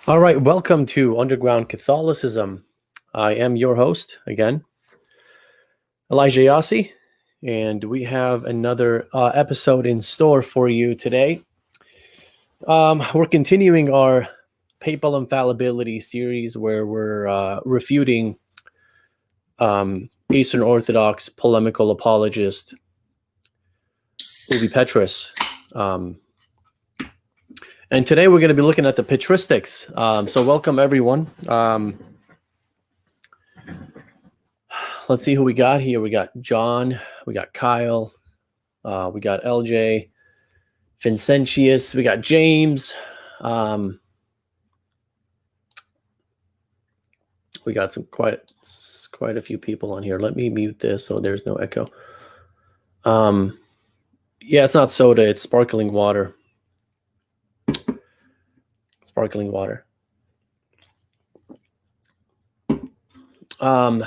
All right, welcome to Underground Catholicism. I am your host again, Elijah Yossi, and we have another episode in store for you today. We're continuing our Papal Infallibility series where we're refuting Eastern Orthodox polemical apologist Petrus. And today we're going to be looking at the Patristics. So welcome everyone. Let's see who we got here. We got John, we got Kyle, we got LJ, Vincentius, we got James. We got some quite a few people on here. Let me mute this so there's no echo. Yeah, it's not soda, it's sparkling water. Sparkling water. I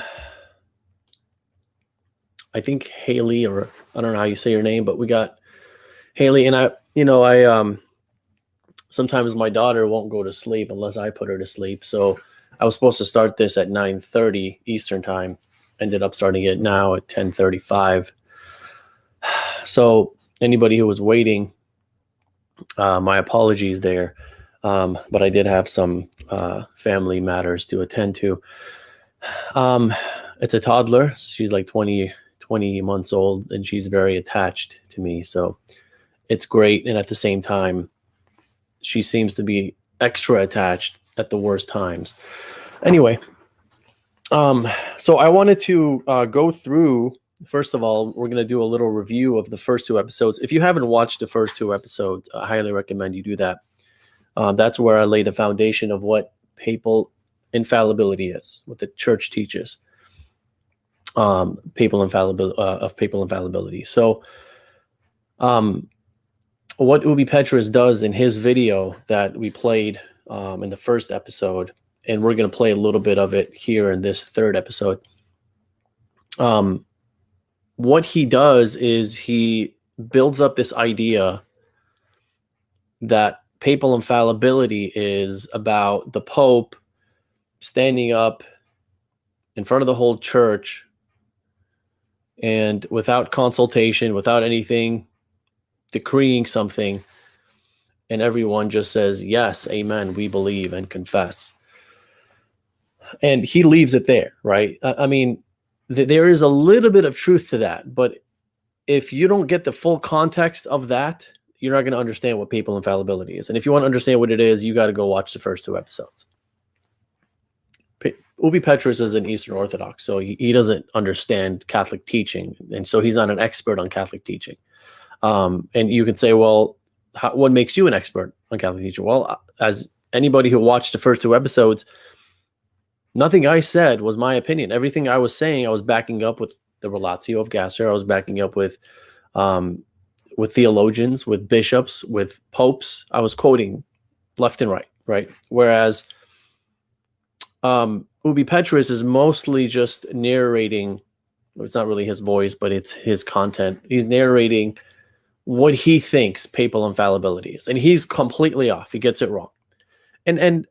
think Haley, or I don't know how you say your name, but we got Haley, and I sometimes my daughter won't go to sleep unless I put her to sleep. So I was supposed to start this at 9:30 Eastern time. Ended up starting it now at 10:35. So anybody who was waiting, my apologies there. But I did have some family matters to attend to. It's a toddler. She's like 20 months old, and she's very attached to me. So it's great. And at the same time, she seems to be extra attached at the worst times. Anyway, so I wanted to go through, first of all, we're going to do a little review of the first two episodes. If you haven't watched the first two episodes, I highly recommend you do that. That's where I laid the foundation of what papal infallibility is, what the church teaches. Papal infallibility. So, what Petrus does in his video that we played in the first episode, and we're going to play a little bit of it here in this third episode. What he does is he builds up this idea that papal infallibility is about the Pope standing up in front of the whole church and without consultation, without anything, decreeing something, and everyone just says, yes, amen, we believe and confess. And he leaves it there, right? I mean, there is a little bit of truth to that, but if you don't get the full context of that, you're not going to understand what papal infallibility is. And if you want to understand what it is, you got to go watch the first two episodes. Petrus is an Eastern Orthodox, so he doesn't understand Catholic teaching, and so he's not an expert on Catholic teaching. And you can say, well, what makes you an expert on Catholic teaching? Well, as anybody who watched the first two episodes, nothing I said was my opinion. Everything I was saying, I was backing up with the Relatio of Gasser. I was backing up with theologians, with bishops, with popes. I was quoting left and right? Whereas Petrus is mostly just narrating. It's not really his voice, but it's his content. He's narrating what he thinks papal infallibility is, and he's completely off. He gets it wrong. And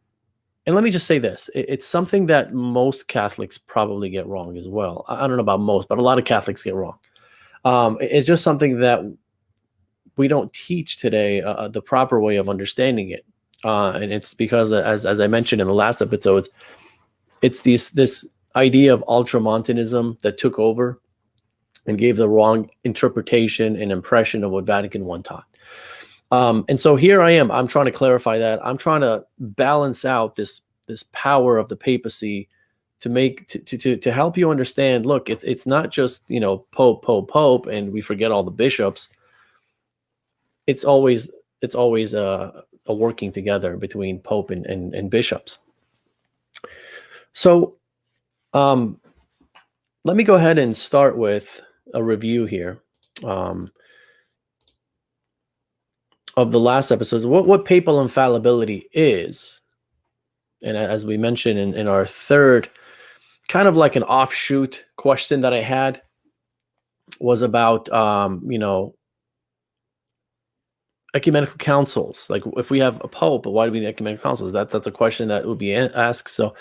let me just say this: it's something that most Catholics probably get wrong as well. I don't know about most, but a lot of Catholics get wrong. It's just something that we don't teach today, the proper way of understanding it, and it's because, as I mentioned in the last episodes, it's this idea of ultramontanism that took over and gave the wrong interpretation and impression of what Vatican I taught. And so here I am. I'm trying to clarify that. I'm trying to balance out this power of the papacy to help you understand. Look, it's not just Pope, and we forget all the bishops. It's always a working together between Pope and bishops. So let me go ahead and start with a review here of the last episodes. What papal infallibility is, and as we mentioned in our third, kind of like an offshoot question that I had was about ecumenical councils. Like, if we have a pope, why do we need ecumenical councils? That's a question that would be asked. So,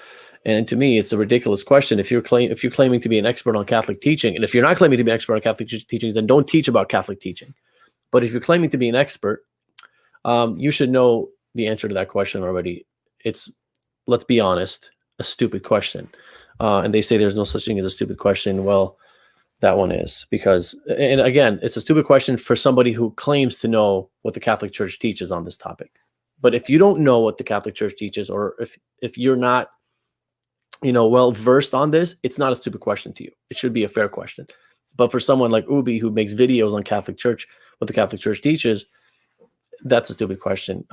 and to me, it's a ridiculous question. If you're claiming to be an expert on Catholic teaching, and if you're not claiming to be an expert on Catholic teachings, then don't teach about Catholic teaching. But if you're claiming to be an expert, you should know the answer to that question already. It's, let's be honest, a stupid question. And they say there's no such thing as a stupid question. Well, that one is, because, and again, it's a stupid question for somebody who claims to know what the Catholic Church teaches on this topic. But if you don't know what the Catholic Church teaches, or if you're not, well versed on this, it's not a stupid question to you. It should be a fair question. But for someone like Ubi, who makes videos on Catholic Church, what the Catholic Church teaches, that's a stupid question.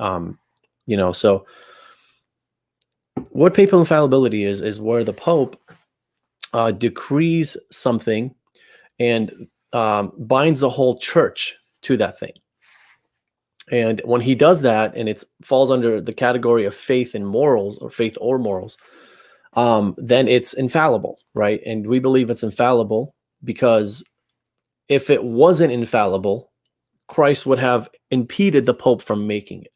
So what papal infallibility is where the Pope decrees something and binds the whole church to that thing. And when he does that, and it falls under the category of faith and morals, or faith or morals, then it's infallible, right? And we believe it's infallible because if it wasn't infallible, Christ would have impeded the Pope from making it.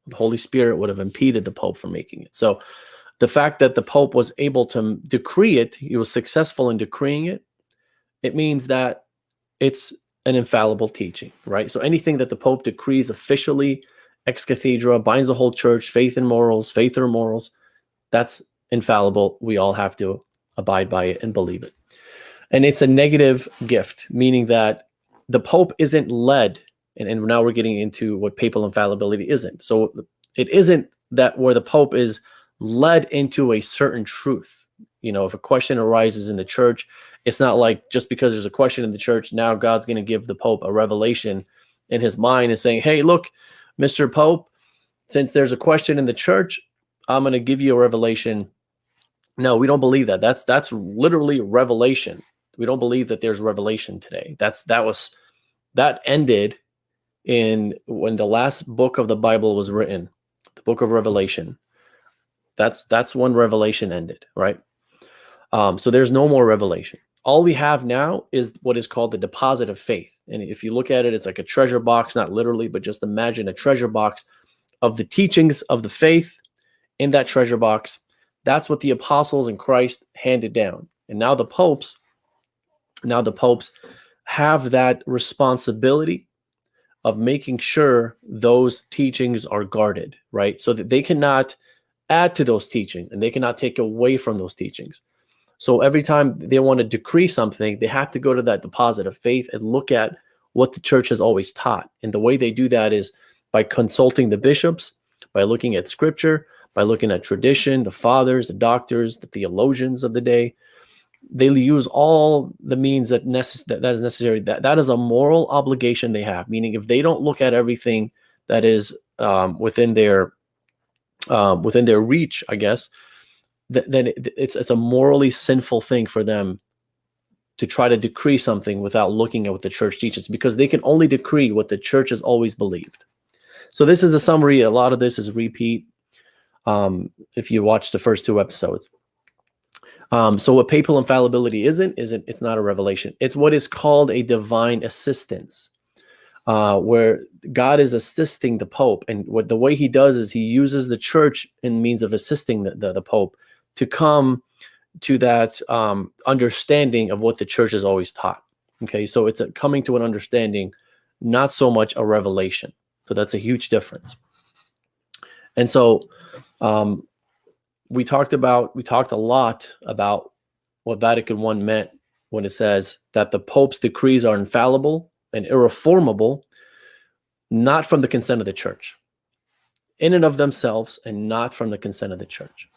The Holy Spirit would have impeded the Pope from making it. So the fact that the Pope was able to decree it, he was successful in decreeing it, it means that it's an infallible teaching, right? So anything that the Pope decrees officially, ex cathedra, binds the whole church, faith and morals, faith or morals, that's infallible. We all have to abide by it and believe it. And it's a negative gift, meaning that the Pope isn't led, and now we're getting into what papal infallibility isn't. So it isn't that where the Pope is led into a certain truth. If a question arises in the church, it's not like just because there's a question in the church, now God's going to give the Pope a revelation in his mind and saying, hey, look, Mr. Pope, since there's a question in the church, I'm going to give you a revelation. No, we don't believe that. That's literally revelation. We don't believe that there's revelation today. That ended in when the last book of the Bible was written, the book of Revelation. That's when revelation ended, right? So there's no more revelation. All we have now is what is called the deposit of faith. And if you look at it, it's like a treasure box, not literally, but just imagine a treasure box of the teachings of the faith. In that treasure box, that's what the apostles and Christ handed down. And now the popes have that responsibility of making sure those teachings are guarded, right? So that they cannot add to those teachings and they cannot take away from those teachings. So every time they want to decree something, they have to go to that deposit of faith and look at what the church has always taught. And the way they do that is by consulting the bishops, by looking at scripture, by looking at tradition, the fathers, the doctors, the theologians of the day. They use all the means that is necessary. That is a moral obligation they have, meaning if they don't look at everything that is within their reach, I guess, then it's a morally sinful thing for them to try to decree something without looking at what the church teaches, because they can only decree what the church has always believed. So this is a summary. A lot of this is repeat. If you watch the first two episodes. So what papal infallibility isn't it's not a revelation. It's what is called a divine assistance, where God is assisting the Pope. And the way he does is he uses the church in means of assisting the Pope to come to that understanding of what the church has always taught. Okay, so it's coming to an understanding, not so much a revelation. So that's a huge difference. And so we talked a lot about what Vatican I meant when it says that the Pope's decrees are infallible and irreformable, not from the consent of the church, in and of themselves, and not from the consent of the church.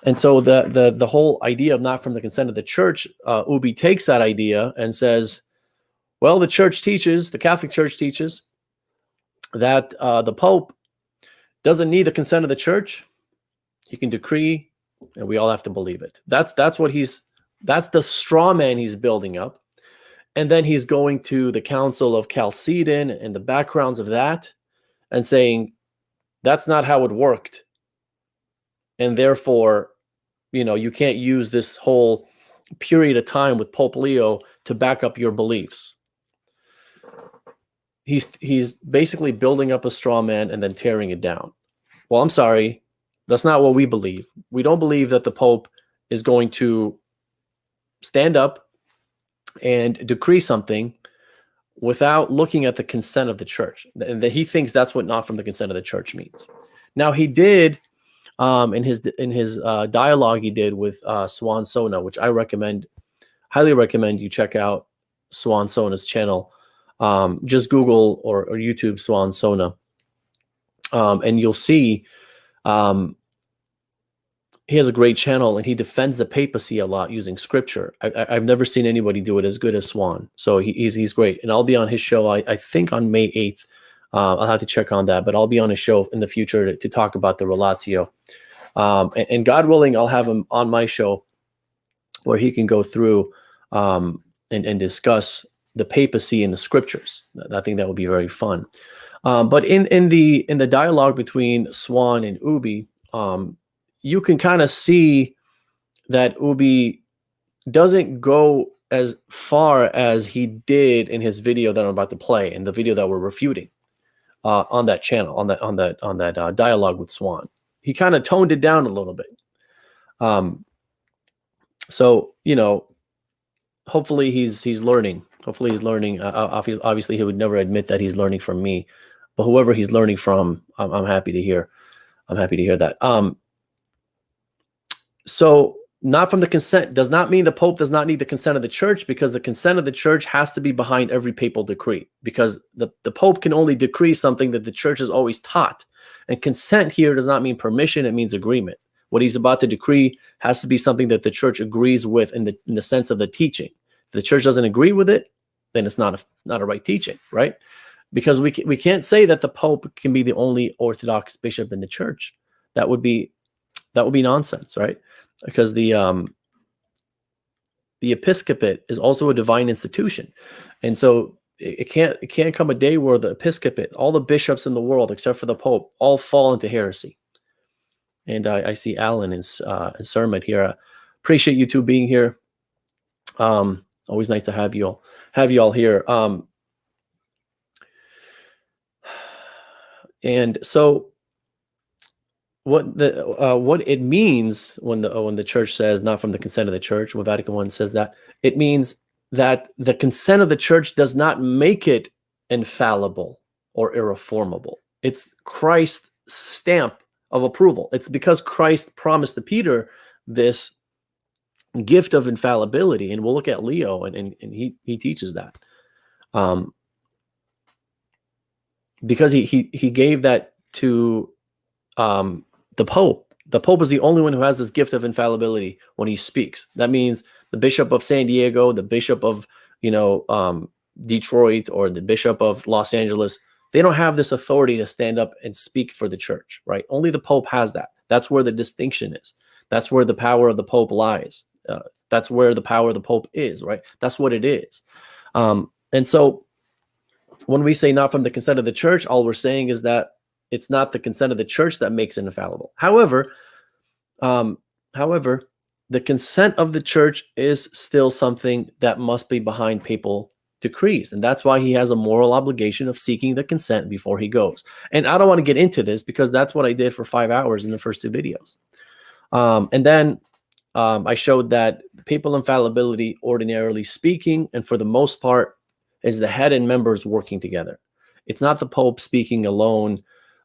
And so the whole idea of not from the consent of the church, Ubi takes that idea and says, well, the Catholic Church teaches that the Pope doesn't need the consent of the church. He can decree, and we all have to believe it. That's the straw man he's building up. And then he's going to the Council of Chalcedon and the backgrounds of that and saying, that's not how it worked. And therefore, you can't use this whole period of time with Pope Leo to back up your beliefs. he's basically building up a straw man and then tearing it down. Well, I'm sorry, that's not what we believe. We don't believe that the Pope is going to stand up and decree something without looking at the consent of the church, and that he thinks that's what not from the consent of the church means. Now, he did in his dialogue he did with Swan Sona, which I highly recommend you check out Swan Sona's channel. Just Google or YouTube Swan Sona, and you'll see he has a great channel, and he defends the papacy a lot using scripture. I've never seen anybody do it as good as Swan. So he's great. And I'll be on his show, I think on May 8th. I'll have to check on that, but I'll be on his show in the future to talk about the Relatio. And God willing, I'll have him on my show where he can go through and discuss the papacy and the scriptures. I think that would be very fun. But in the dialogue between Swan and Ubi, you can kind of see that Ubi doesn't go as far as he did in his video that I'm about to play, and the video that we're refuting on that channel, on that dialogue with Swan. He kind of toned it down a little bit. So, hopefully he's learning. Hopefully he's learning. Obviously, he would never admit that he's learning from me, but whoever he's learning from, I'm happy to hear. I'm happy to hear that. So not from the consent does not mean the Pope does not need the consent of the church, because the consent of the church has to be behind every papal decree, because the Pope can only decree something that the church has always taught. And consent here does not mean permission, it means agreement. What he's about to decree has to be something that the church agrees with in the sense of the teaching. If the church doesn't agree with it, then it's not a right teaching, right? Because we can't say that the Pope can be the only Orthodox bishop in the church. That would be nonsense, right? Because the episcopate is also a divine institution, and so it can't come a day where the episcopate, all the bishops in the world except for the Pope, all fall into heresy. And I see Alan and Sermon here. Appreciate you two being here. Always nice to have you all here. And so what it means when the church says not from the consent of the church, when Vatican I says that, it means that the consent of the church does not make it infallible or irreformable. It's Christ's stamp of approval. It's because Christ promised to Peter this gift of infallibility, and we'll look at Leo, and he teaches that, because he gave that to the Pope. The Pope is the only one who has this gift of infallibility when he speaks. That means the Bishop of San Diego, the Bishop of Detroit, or the Bishop of Los Angeles, they don't have this authority to stand up and speak for the church, right? Only the Pope has that. That's where the distinction is. That's where the power of the Pope lies. That's where the power of the Pope is, right? That's what it is. And so when we say not from the consent of the church, all we're saying is that it's not the consent of the church that makes it infallible. However, the consent of the church is still something that must be behind papal decrees. And that's why he has a moral obligation of seeking the consent before he goes. And I don't want to get into this because that's what I did for 5 hours in the first two videos. And then I showed that papal infallibility, ordinarily speaking, and for the most part, is the head and members working together. It's not the Pope speaking alone.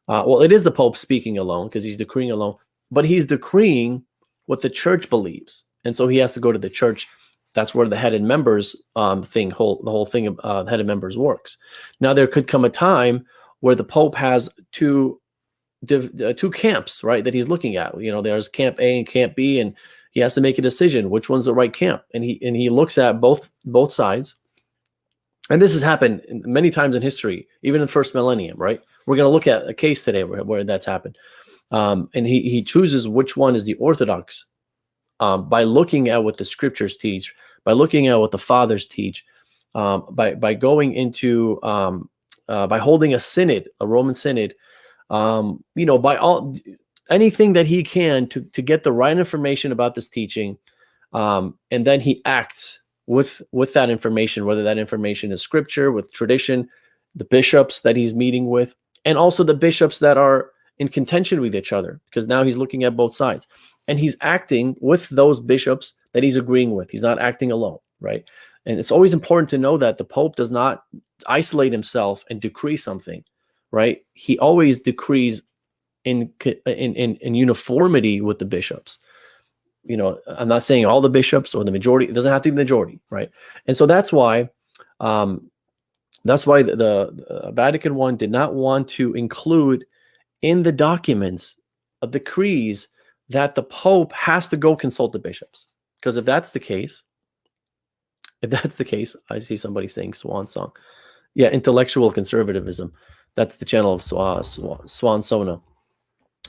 Well, it is the Pope speaking alone because he's decreeing alone, but he's decreeing what the church believes. And so he has to go to the church. That's where the head and members the whole thing of head and members works. Now, there could come a time where the Pope has two camps, right, that he's looking at. There's camp A and camp B, and he has to make a decision which one's the right camp. And he looks at both sides. And this has happened many times in history, even in the first millennium, right? We're going to look at a case today where that's happened. And he chooses which one is the orthodox by looking at what the scriptures teach, by looking at what the fathers teach, by going into, by holding a synod, a Roman synod, by anything that he can to get the right information about this teaching. And then he acts with that information, whether that information is scripture, with tradition, the bishops that he's meeting with, and also the bishops that are in contention with each other, because now he's looking at both sides. And he's acting with those bishops that he's agreeing with. He's not acting alone, right? And it's always important to know that the Pope does not isolate himself and decree something, right? He always decrees in uniformity with the bishops. You know, I'm not saying all the bishops or the majority. It doesn't have to be the majority, right? And so that's why the Vatican I did not want to include in the documents of decrees that the Pope has to go consult the bishops. Because if that's the case, I see somebody saying swan song. Yeah, intellectual conservatism. That's the channel of Swan Sona.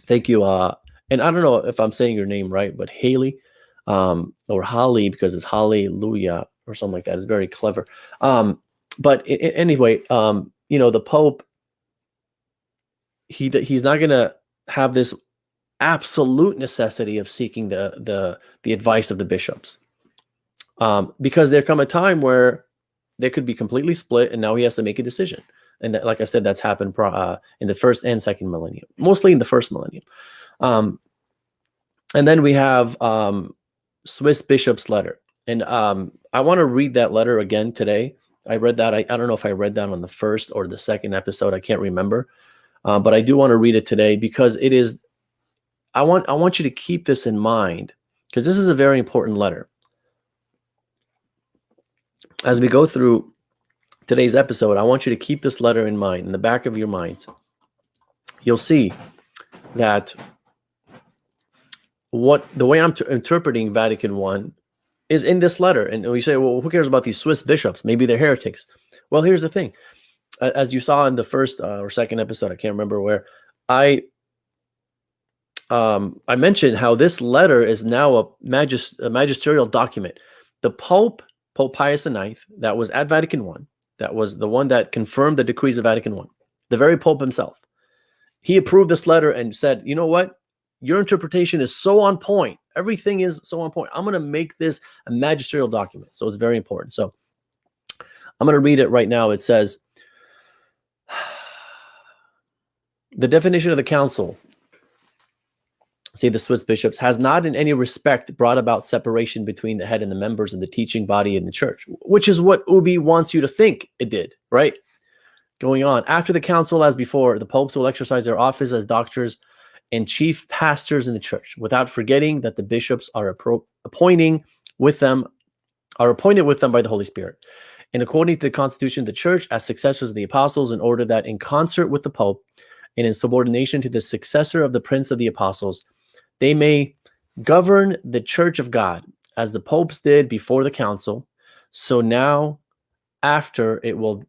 Thank you. And I don't know if I'm saying your name right, but Haley, or Holly, because it's Hallelujah or something like that. It's very clever. But anyway, you know, the Pope, he's not going to have this absolute necessity of seeking the advice of the bishops, because there come a time where they could be completely split, and now he has to make a decision. And that, like I said, that's happened in the first and second millennium, mostly in the first millennium. And then we have Swiss bishop's letter, and I want to read that letter again today. I read that. I don't know if I read that on the first or the second episode. I can't remember, but I do want to read it today because it is. I want you to keep this in mind, because this is a very important letter. As we go through today's episode, I want you to keep this letter in mind, in the back of your minds. You'll see that the way I'm interpreting Vatican I is in this letter. And we say, well, who cares about these Swiss bishops? Maybe they're heretics. Well, here's the thing. As you saw in the first or second episode, I can't remember where, I mentioned how this letter is now a magisterial document. The Pope Pius IX, that was at Vatican I, that was the one that confirmed the decrees of Vatican I, the very Pope himself, he approved this letter and said, you know what? Your interpretation is so on point. Everything is so on point. I'm going to make this a magisterial document. So it's very important. So I'm going to read it right now. It says, the definition of the council, say the Swiss bishops, has not in any respect brought about separation between the head and the members of the teaching body in the church, which is what Ubi wants you to think it did, right? Going on. After the council, as before, the popes will exercise their office as doctors and chief pastors in the church, without forgetting that the bishops are appointed with them by the Holy Spirit, and according to the constitution of the church, as successors of the apostles, in order that in concert with the Pope and in subordination to the successor of the Prince of the Apostles, they may govern the church of God, as the popes did before the council. So now after it will,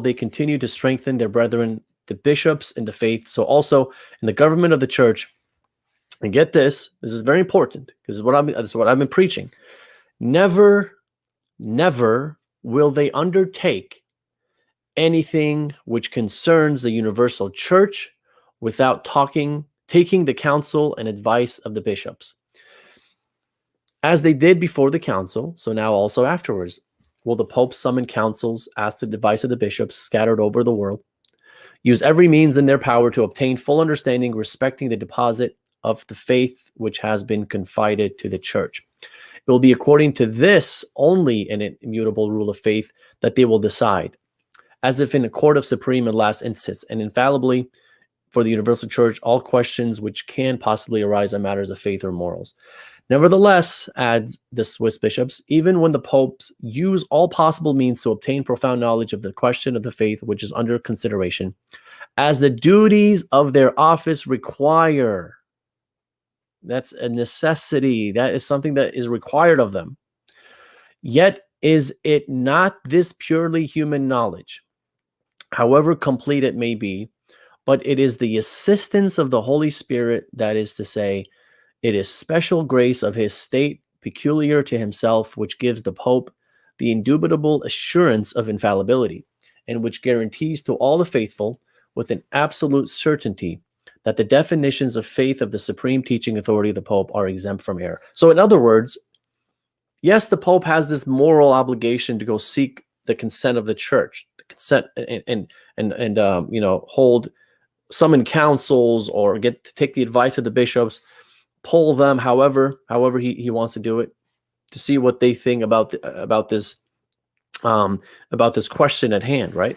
they continue to strengthen their brethren, the bishops, in the faith. So also in the government of the church, and get this is very important, because this is what I've been preaching. Never will they undertake anything which concerns the universal church without taking the counsel and advice of the bishops, as they did before the council. So now also afterwards will the Pope summon councils, ask the advice of the bishops scattered over the world, use every means in their power to obtain full understanding respecting the deposit of the faith which has been confided to the church. It will be according to this only, an immutable rule of faith, that they will decide, as if in a court of supreme and last instance, and infallibly for the universal church, all questions which can possibly arise on matters of faith or morals. Nevertheless, adds the Swiss bishops, even when the popes use all possible means to obtain profound knowledge of the question of the faith which is under consideration, as the duties of their office require, that's a necessity, that is something that is required of them, yet is it not this purely human knowledge, however complete it may be, but it is the assistance of the Holy Spirit, that is to say, it is special grace of his state peculiar to himself, which gives the Pope the indubitable assurance of infallibility, and which guarantees to all the faithful with an absolute certainty that the definitions of faith of the supreme teaching authority of the Pope are exempt from error. So in other words, yes, the Pope has this moral obligation to go seek the consent of the church, the consent and hold summon councils or get to take the advice of the bishops, poll them however he wants to do it, to see what they think about this question at hand, right?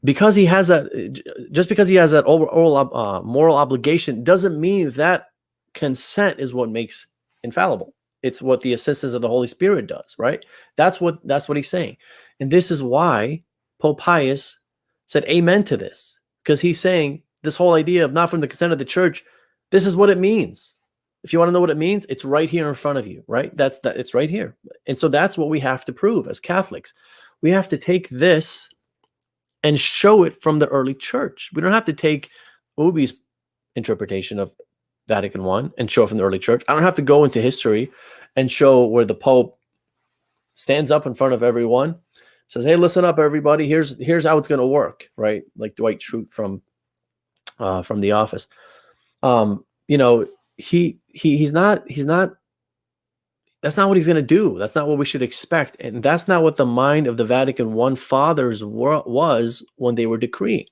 Because he has that, just because he has that moral obligation doesn't mean that consent is what makes infallible. It's what the assistance of the Holy Spirit does, right? That's what he's saying. And this is why Pope Pius said amen to this, because he's saying this whole idea of not from the consent of the church, this is what it means. If you want to know what it means, it's right here in front of you, right? It's right here. And so that's what we have to prove as Catholics. We have to take this and show it from the early church. We don't have to take Ubi's interpretation of Vatican I and show it from the early church. I don't have to go into history and show where the Pope stands up in front of everyone, says, "Hey, listen up, everybody. Here's how it's going to work," right? Like Dwight Schrute from The Office. He's not. That's not what he's going to do. That's not what we should expect, and that's not what the mind of the Vatican I fathers was when they were decreeing.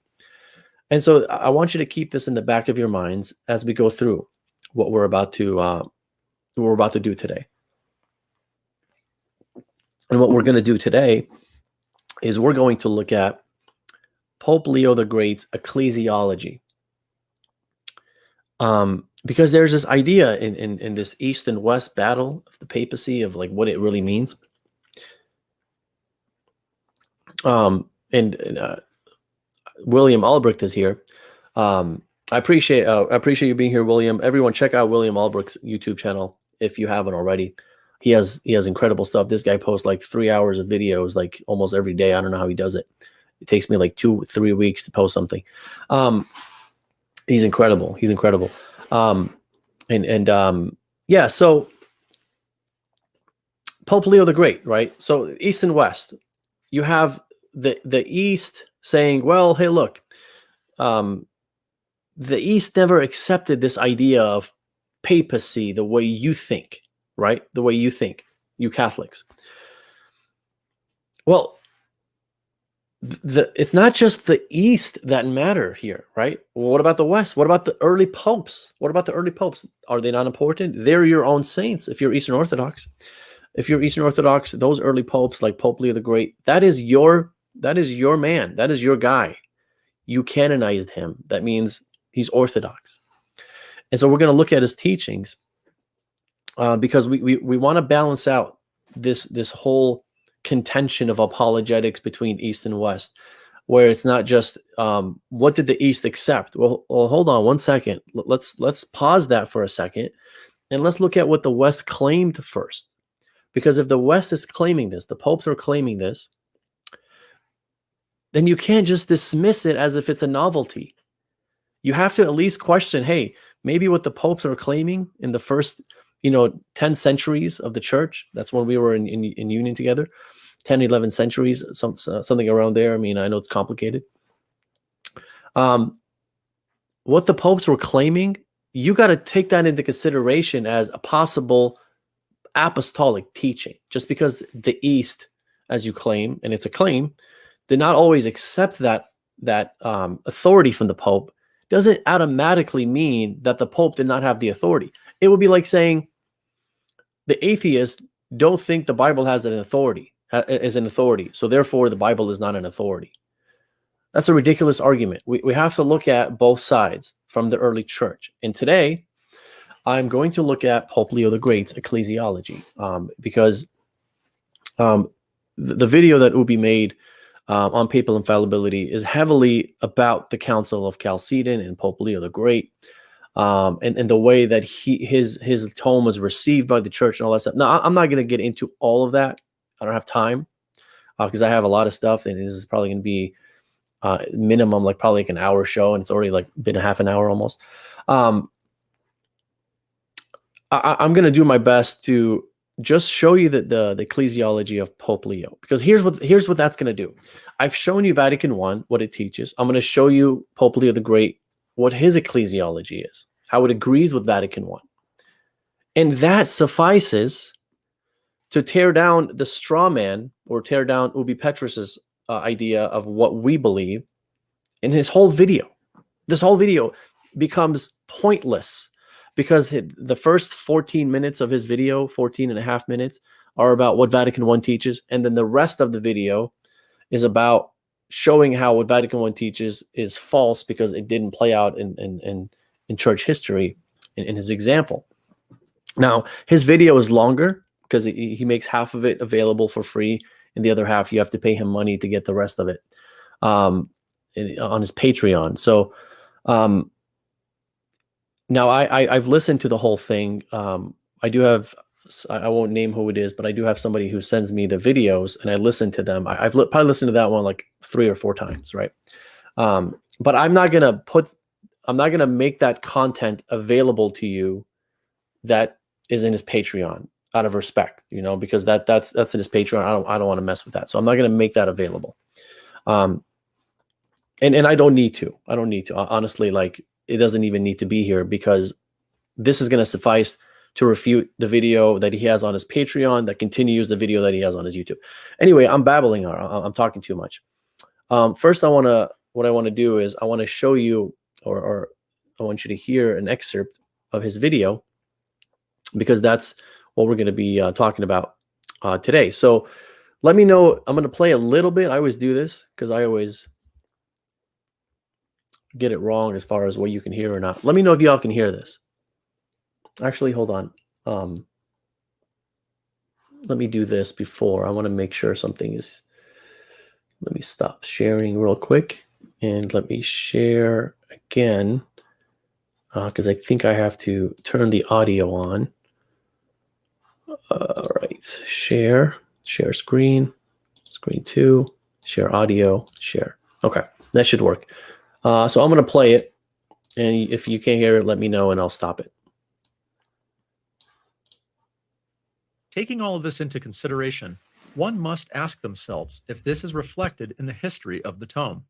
And so I want you to keep this in the back of your minds as we go through what we're about to do today. And what we're going to do today is we're going to look at Pope Leo the Great's ecclesiology. Because there's this idea in this East and West battle of the papacy of like what it really means. William Albrecht is here. I appreciate you being here, William. Everyone, check out William Albrecht's YouTube channel if you haven't already. He has incredible stuff. This guy posts like 3 hours of videos like almost every day. I don't know how he does it. It takes me like 2-3 weeks to post something. He's incredible. So Pope Leo the Great, right? So East and West, you have the East saying, well, hey, look, the East never accepted this idea of papacy the way you think, right? The way you think, you Catholics. Well, it's not just the East that matter here, right? Well, what about the West? What about the early popes? Are they not important? They're your own saints if you're Eastern Orthodox. If you're Eastern Orthodox, those early popes like Pope Leo the Great, that is your man. That is your guy. You canonized him. That means he's Orthodox. And so we're going to look at his teachings because we want to balance out this whole contention of apologetics between East and West, where it's not just what did the East accept? Well, hold on one second. Let's pause that for a second, and let's look at what the West claimed first. Because if the West is claiming this, the popes are claiming this, then you can't just dismiss it as if it's a novelty. You have to at least question, hey, maybe what the popes are claiming in the first 10 centuries of the church, that's when we were in union together, 10, 11 centuries, something around there. I mean, I know it's complicated. What the popes were claiming, you got to take that into consideration as a possible apostolic teaching. Just because the East, as you claim, and it's a claim, did not always accept that authority from the Pope, doesn't automatically mean that the Pope did not have the authority. It would be like saying the atheists don't think the Bible has an authority, so therefore the Bible is not an authority. That's a ridiculous argument. We have to look at both sides from the early church. And today, I'm going to look at Pope Leo the Great's ecclesiology because the video that Ubi made on papal infallibility is heavily about the Council of Chalcedon and Pope Leo the Great, and the way that his tome was received by the church and all that stuff. Now, I'm not going to get into all of that. I don't have time because I have a lot of stuff, and this is probably going to be minimum probably an hour show, and it's already been a half an hour almost. I'm going to do my best to just show you the ecclesiology of Pope Leo, because here's what that's going to do. I've shown you Vatican I, what it teaches. I'm going to show you Pope Leo the Great, what his ecclesiology is, how it agrees with Vatican I. And that suffices to tear down the straw man, or tear down Ubi Petrus's idea of what we believe. In his whole video, this whole video becomes pointless, because the first 14 minutes of his video, 14 and a half minutes, are about what Vatican I teaches. And then the rest of the video is about showing how what Vatican I teaches is false, because it didn't play out in church history in his example. Now, his video is longer because he makes half of it available for free, and the other half you have to pay him money to get the rest of it on his Patreon. So now I've listened to the whole thing. I do have, I won't name who it is, but I do have somebody who sends me the videos, and I listen to them. I've probably listened to that one like 3 or 4 times, right? But I'm not gonna make that content available to you that is in his Patreon, out of respect, because that's in his Patreon. I don't want to mess with that, so I'm not gonna make that available. And I don't need to. Honestly, like, it doesn't even need to be here, because this is gonna suffice to refute the video that he has on his Patreon that continues the video that he has on his YouTube. Anyway, I'm babbling. I'm talking too much. First, what I want to do is I want to show you, or I want you to hear an excerpt of his video, because that's what we're going to be talking about today. So let me know. I'm going to play a little bit. I always do this because I always get it wrong as far as what you can hear or not. Let me know if y'all can hear this. Actually, hold on. Let me do this before. I want to make sure something is... Let me stop sharing real quick, and let me share again, because I think I have to turn the audio on. All right, share screen, screen 2, share audio, share. Okay, that should work. So I'm going to play it, and if you can't hear it, let me know and I'll stop it. Taking all of this into consideration, one must ask themselves if this is reflected in the history of the tome.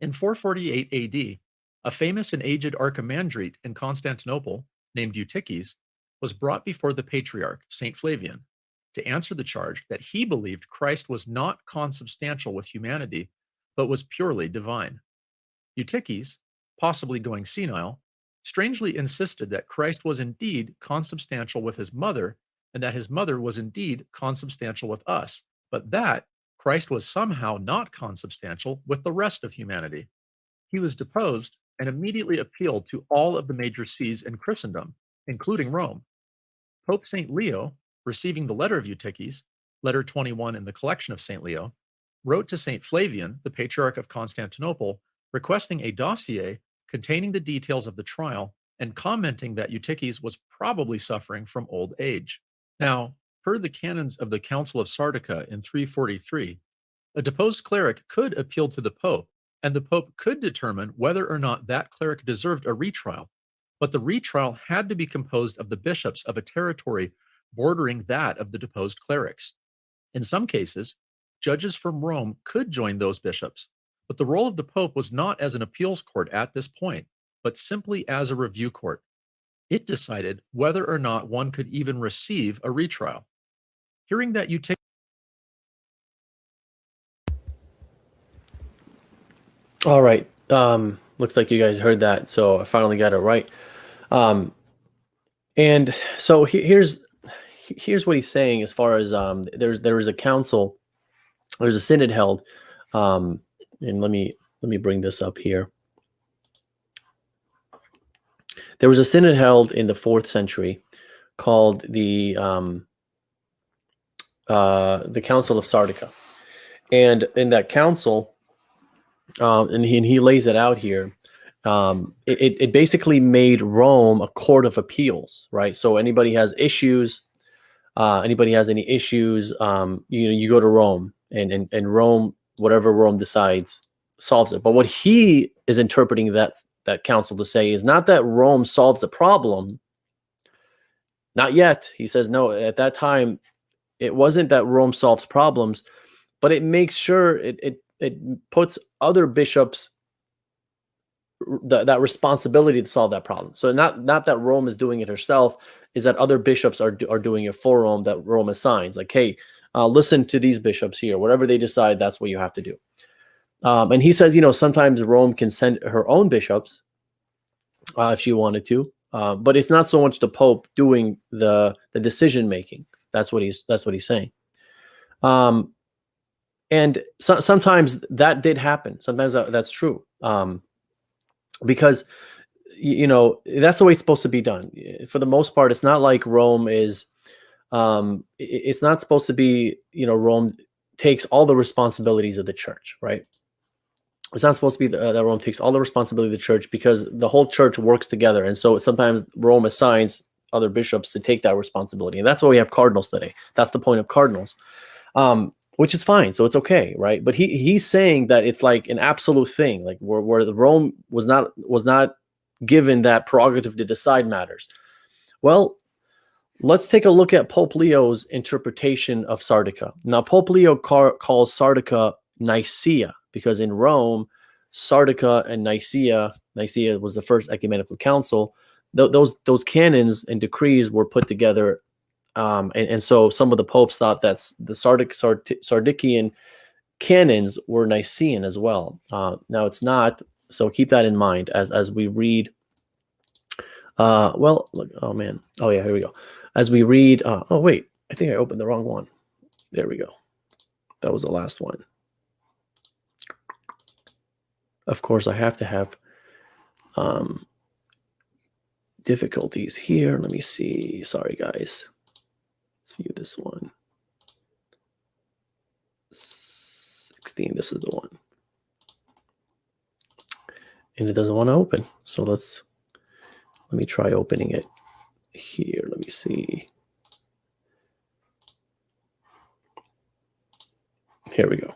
In 448 AD, a famous and aged archimandrite in Constantinople named Eutyches was brought before the patriarch, Saint Flavian, to answer the charge that he believed Christ was not consubstantial with humanity, but was purely divine. Eutyches, possibly going senile, strangely insisted that Christ was indeed consubstantial with his mother, and that his mother was indeed consubstantial with us, but that Christ was somehow not consubstantial with the rest of humanity. He was deposed and immediately appealed to all of the major sees in Christendom, including Rome. Pope St. Leo, receiving the letter of Eutyches, letter 21 in the collection of St. Leo, wrote to St. Flavian, the Patriarch of Constantinople, requesting a dossier containing the details of the trial and commenting that Eutyches was probably suffering from old age. Now, per the canons of the Council of Sardica in 343, a deposed cleric could appeal to the Pope, and the Pope could determine whether or not that cleric deserved a retrial, but the retrial had to be composed of the bishops of a territory bordering that of the deposed clerics. In some cases, judges from Rome could join those bishops, but the role of the Pope was not as an appeals court at this point, but simply as a review court. It decided whether or not one could even receive a retrial. Hearing that Eutyches... All right. Looks like you guys heard that, so I finally got it right. And so here's what he's saying as far as there was a council, there's a synod held, and let me bring this up here. There was a synod held in the 4th century called the Council of Sardica, and in that council, and he lays it out here. It basically made Rome a court of appeals, right? So anybody has issues, anybody has any issues, you go to Rome, and Rome, whatever Rome decides, solves it. But what he is interpreting that council to say is not that Rome solves the problem. Not yet. He says, no, at that time, it wasn't that Rome solves problems, but it makes sure it puts other bishops that responsibility to solve that problem. So not that Rome is doing it herself, is that other bishops are doing it for Rome, that Rome assigns. Like, hey, listen to these bishops here. Whatever they decide, that's what you have to do. And he says, sometimes Rome can send her own bishops if she wanted to, but it's not so much the Pope doing the decision making. That's what he's saying. And sometimes that did happen. Sometimes that's true. Because that's the way it's supposed to be done. For the most part, it's not like Rome is. It's not supposed to be. Rome takes all the responsibilities of the church, right? It's not supposed to be that Rome takes all the responsibility of the church, because the whole church works together, and so sometimes Rome assigns other bishops to take that responsibility, and that's why we have cardinals today. That's the point of cardinals, which is fine. So it's okay, right? But he's saying that it's like an absolute thing, like where the Rome was not given that prerogative to decide matters. Well, let's take a look at Pope Leo's interpretation of Sardica. Now, Pope Leo calls Sardica Nicaea, because in Rome, Sardica and Nicaea was the first ecumenical council. Those canons and decrees were put together, and so some of the popes thought that the Sardician canons were Nicene as well. Now it's not, so keep that in mind as we read. Well, look, oh man, oh yeah, here we go. As we read, oh wait, I think I opened the wrong one. There we go. That was the last one. Of course, I have to have difficulties here. Let me see. Sorry, guys. Let's view this one. 16. This is the one. And it doesn't want to open. So let me try opening it here. Let me see. Here we go.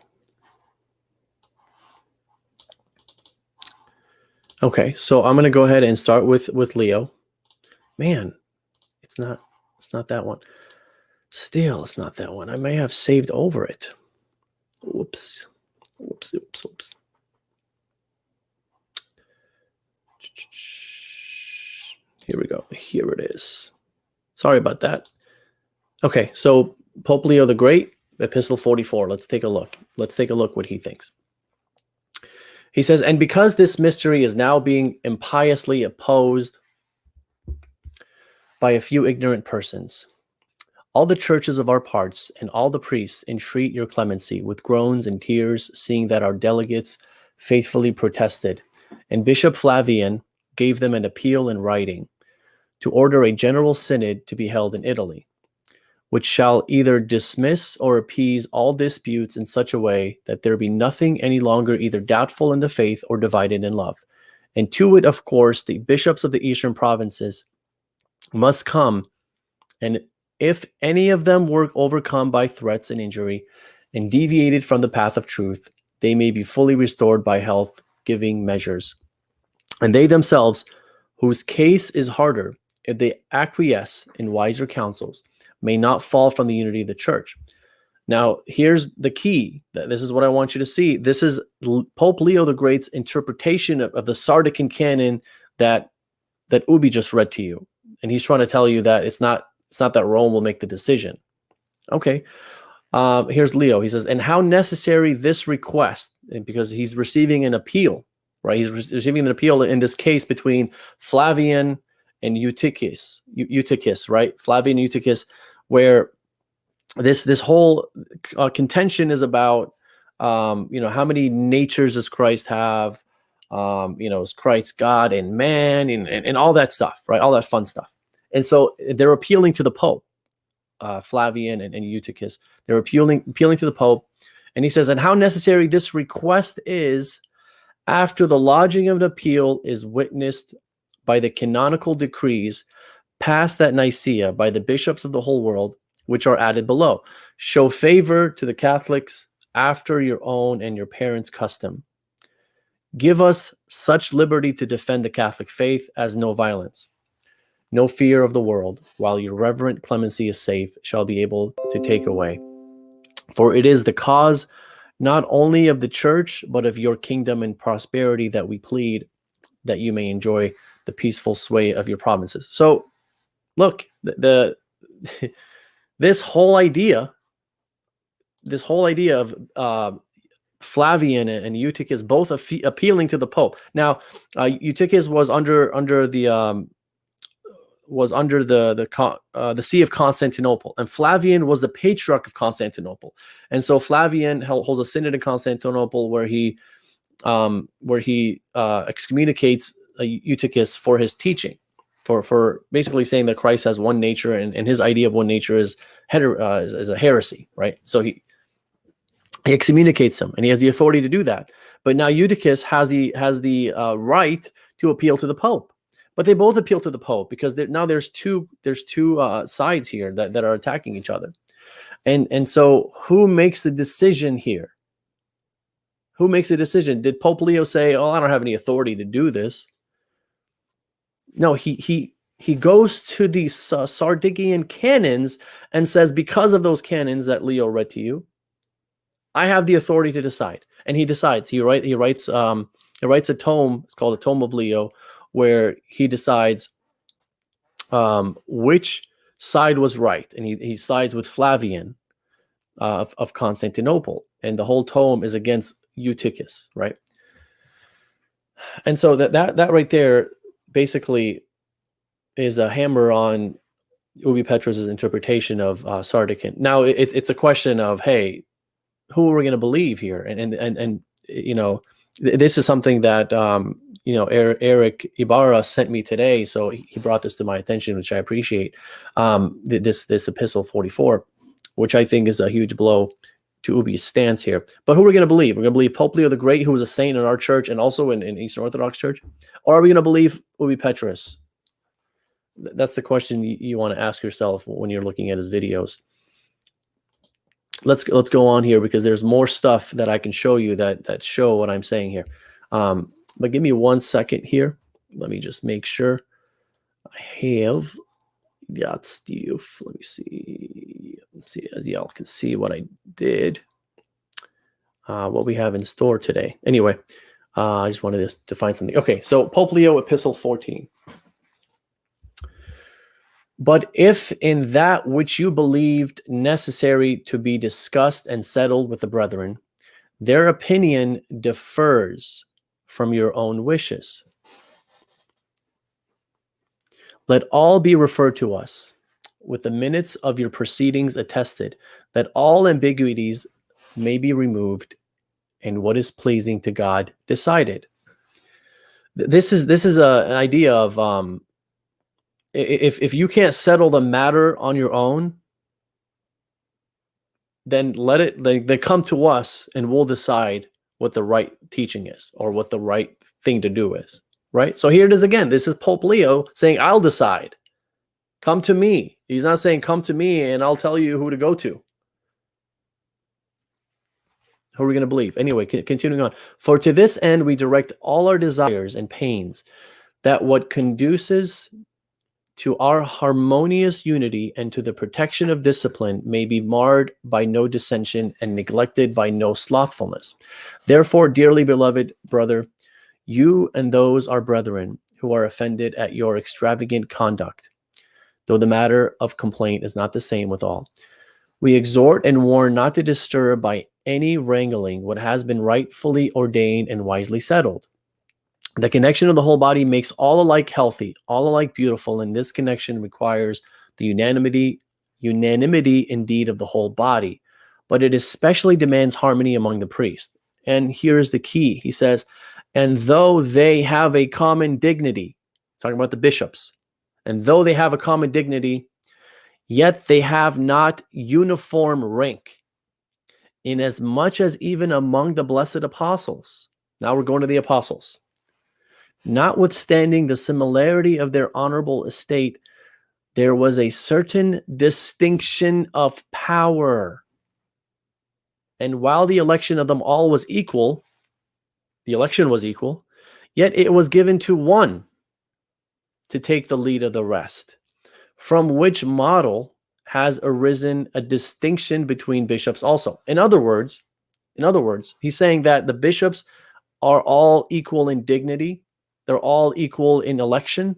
Okay, so I'm going to go ahead and start with Leo. Man, it's not that one. Still, it's not that one. I may have saved over it. Whoops. Here we go. Here it is. Sorry about that. Okay, so Pope Leo the Great, Epistle 44. Let's take a look. Let's take a look what he thinks. He says, and because this mystery is now being impiously opposed by a few ignorant persons, all the churches of our parts and all the priests entreat your clemency with groans and tears, seeing that our delegates faithfully protested, and Bishop Flavian gave them an appeal in writing to order a general synod to be held in Italy, which shall either dismiss or appease all disputes in such a way that there be nothing any longer either doubtful in the faith or divided in love. And to it, of course, the bishops of the eastern provinces must come, and if any of them were overcome by threats and injury and deviated from the path of truth, they may be fully restored by health-giving measures. And they themselves, whose case is harder, if they acquiesce in wiser counsels, may not fall from the unity of the church. Now, here's the key. This is what I want you to see. This is Pope Leo the Great's interpretation of the Sardican canon that Ubi just read to you. And he's trying to tell you that it's not that Rome will make the decision. Okay. Here's Leo. He says, and how necessary this request, because he's receiving an appeal, right? He's receiving an appeal in this case between Flavian and Eutychus, right? Flavian and Eutychus, where this whole contention is about, how many natures does Christ have? Is Christ God and man and all that stuff, right? All that fun stuff. And so they're appealing to the Pope, Flavian and Eutychus. They're appealing to the Pope. And he says, and how necessary this request is after the lodging of an appeal is witnessed by the canonical decrees passed at Nicaea by the bishops of the whole world, which are added below. Show favor to the Catholics after your own and your parents' custom. Give us such liberty to defend the Catholic faith as no violence, no fear of the world, while your reverent clemency is safe, shall be able to take away. For it is the cause not only of the church, but of your kingdom and prosperity that we plead, that you may enjoy the peaceful sway of your provinces. So look, the this whole idea of Flavian and Eutychus both appealing to the Pope. Now, Eutychus was under the see of Constantinople, and Flavian was the patriarch of Constantinople. And so Flavian holds a synod in Constantinople where he excommunicates Eutychus for his teaching, for basically saying that Christ has one nature, and his idea of one nature is a heresy, right? So he excommunicates him, and he has the authority to do that. But now Eutychus has the right to appeal to the Pope. But they both appeal to the Pope because now there's two sides here that are attacking each other. And so who makes the decision here? Who makes the decision? Did Pope Leo say, "Oh, I don't have any authority to do this"? No, he goes to the Sardigian canons and says, because of those canons that Leo read to you, I have the authority to decide. And he decides. He writes a tome. It's called the Tome of Leo, where he decides which side was right, and he sides with Flavian of Constantinople, and the whole tome is against Eutychus, right? And so that right there basically is a hammer on Ubi Petrus's interpretation of Sardican. Now it's a question of, hey, who are we going to believe here? And you know, this is something that Eric Ibarra sent me today, so he brought this to my attention, which I appreciate. This Epistle 44, which I think is a huge blow to Ubi's stance here. But who are we going to believe? We're going to believe Pope Leo the Great, who was a saint in our church and also in Eastern Orthodox Church, or are we going to believe Ubi Petrus? That's the question you want to ask yourself when you're looking at his videos. Let's go on here, because there's more stuff that I can show you that show what I'm saying here. But give me 1 second here. Let me just make sure I have that stuff. Let me see as y'all can see what I did, what we have in store today. Anyway, I just wanted to find something. Okay, so Pope Leo, Epistle 14. But if in that which you believed necessary to be discussed and settled with the brethren, their opinion differs from your own wishes, let all be referred to us, with the minutes of your proceedings attested, that all ambiguities may be removed, and what is pleasing to God decided. This is an idea of if you can't settle the matter on your own, then they come to us and we'll decide what the right teaching is or what the right thing to do is, right? So here it is again. This is Pope Leo saying, I'll decide. Come to me. He's not saying, come to me and I'll tell you who to go to. Who are we going to believe? Anyway, continuing on. For to this end we direct all our desires and pains, that what conduces to our harmonious unity and to the protection of discipline may be marred by no dissension and neglected by no slothfulness. Therefore, dearly beloved brother, you and those are brethren who are offended at your extravagant conduct, though the matter of complaint is not the same with all, we exhort and warn not to disturb by any wrangling what has been rightfully ordained and wisely settled. The connection of the whole body makes all alike healthy, all alike beautiful, and this connection requires the unanimity indeed of the whole body, but it especially demands harmony among the priests. And here's the key. He says, and though they have a common dignity, talking about the bishops, and though they have a common dignity, yet they have not uniform rank, inasmuch as even among the blessed apostles, now we're going to the apostles, notwithstanding the similarity of their honorable estate, there was a certain distinction of power. And while the election of them all was equal, the election was equal, yet it was given to one to take the lead of the rest, from which model has arisen a distinction between bishops also. In other words, he's saying that the bishops are all equal in dignity, they're all equal in election.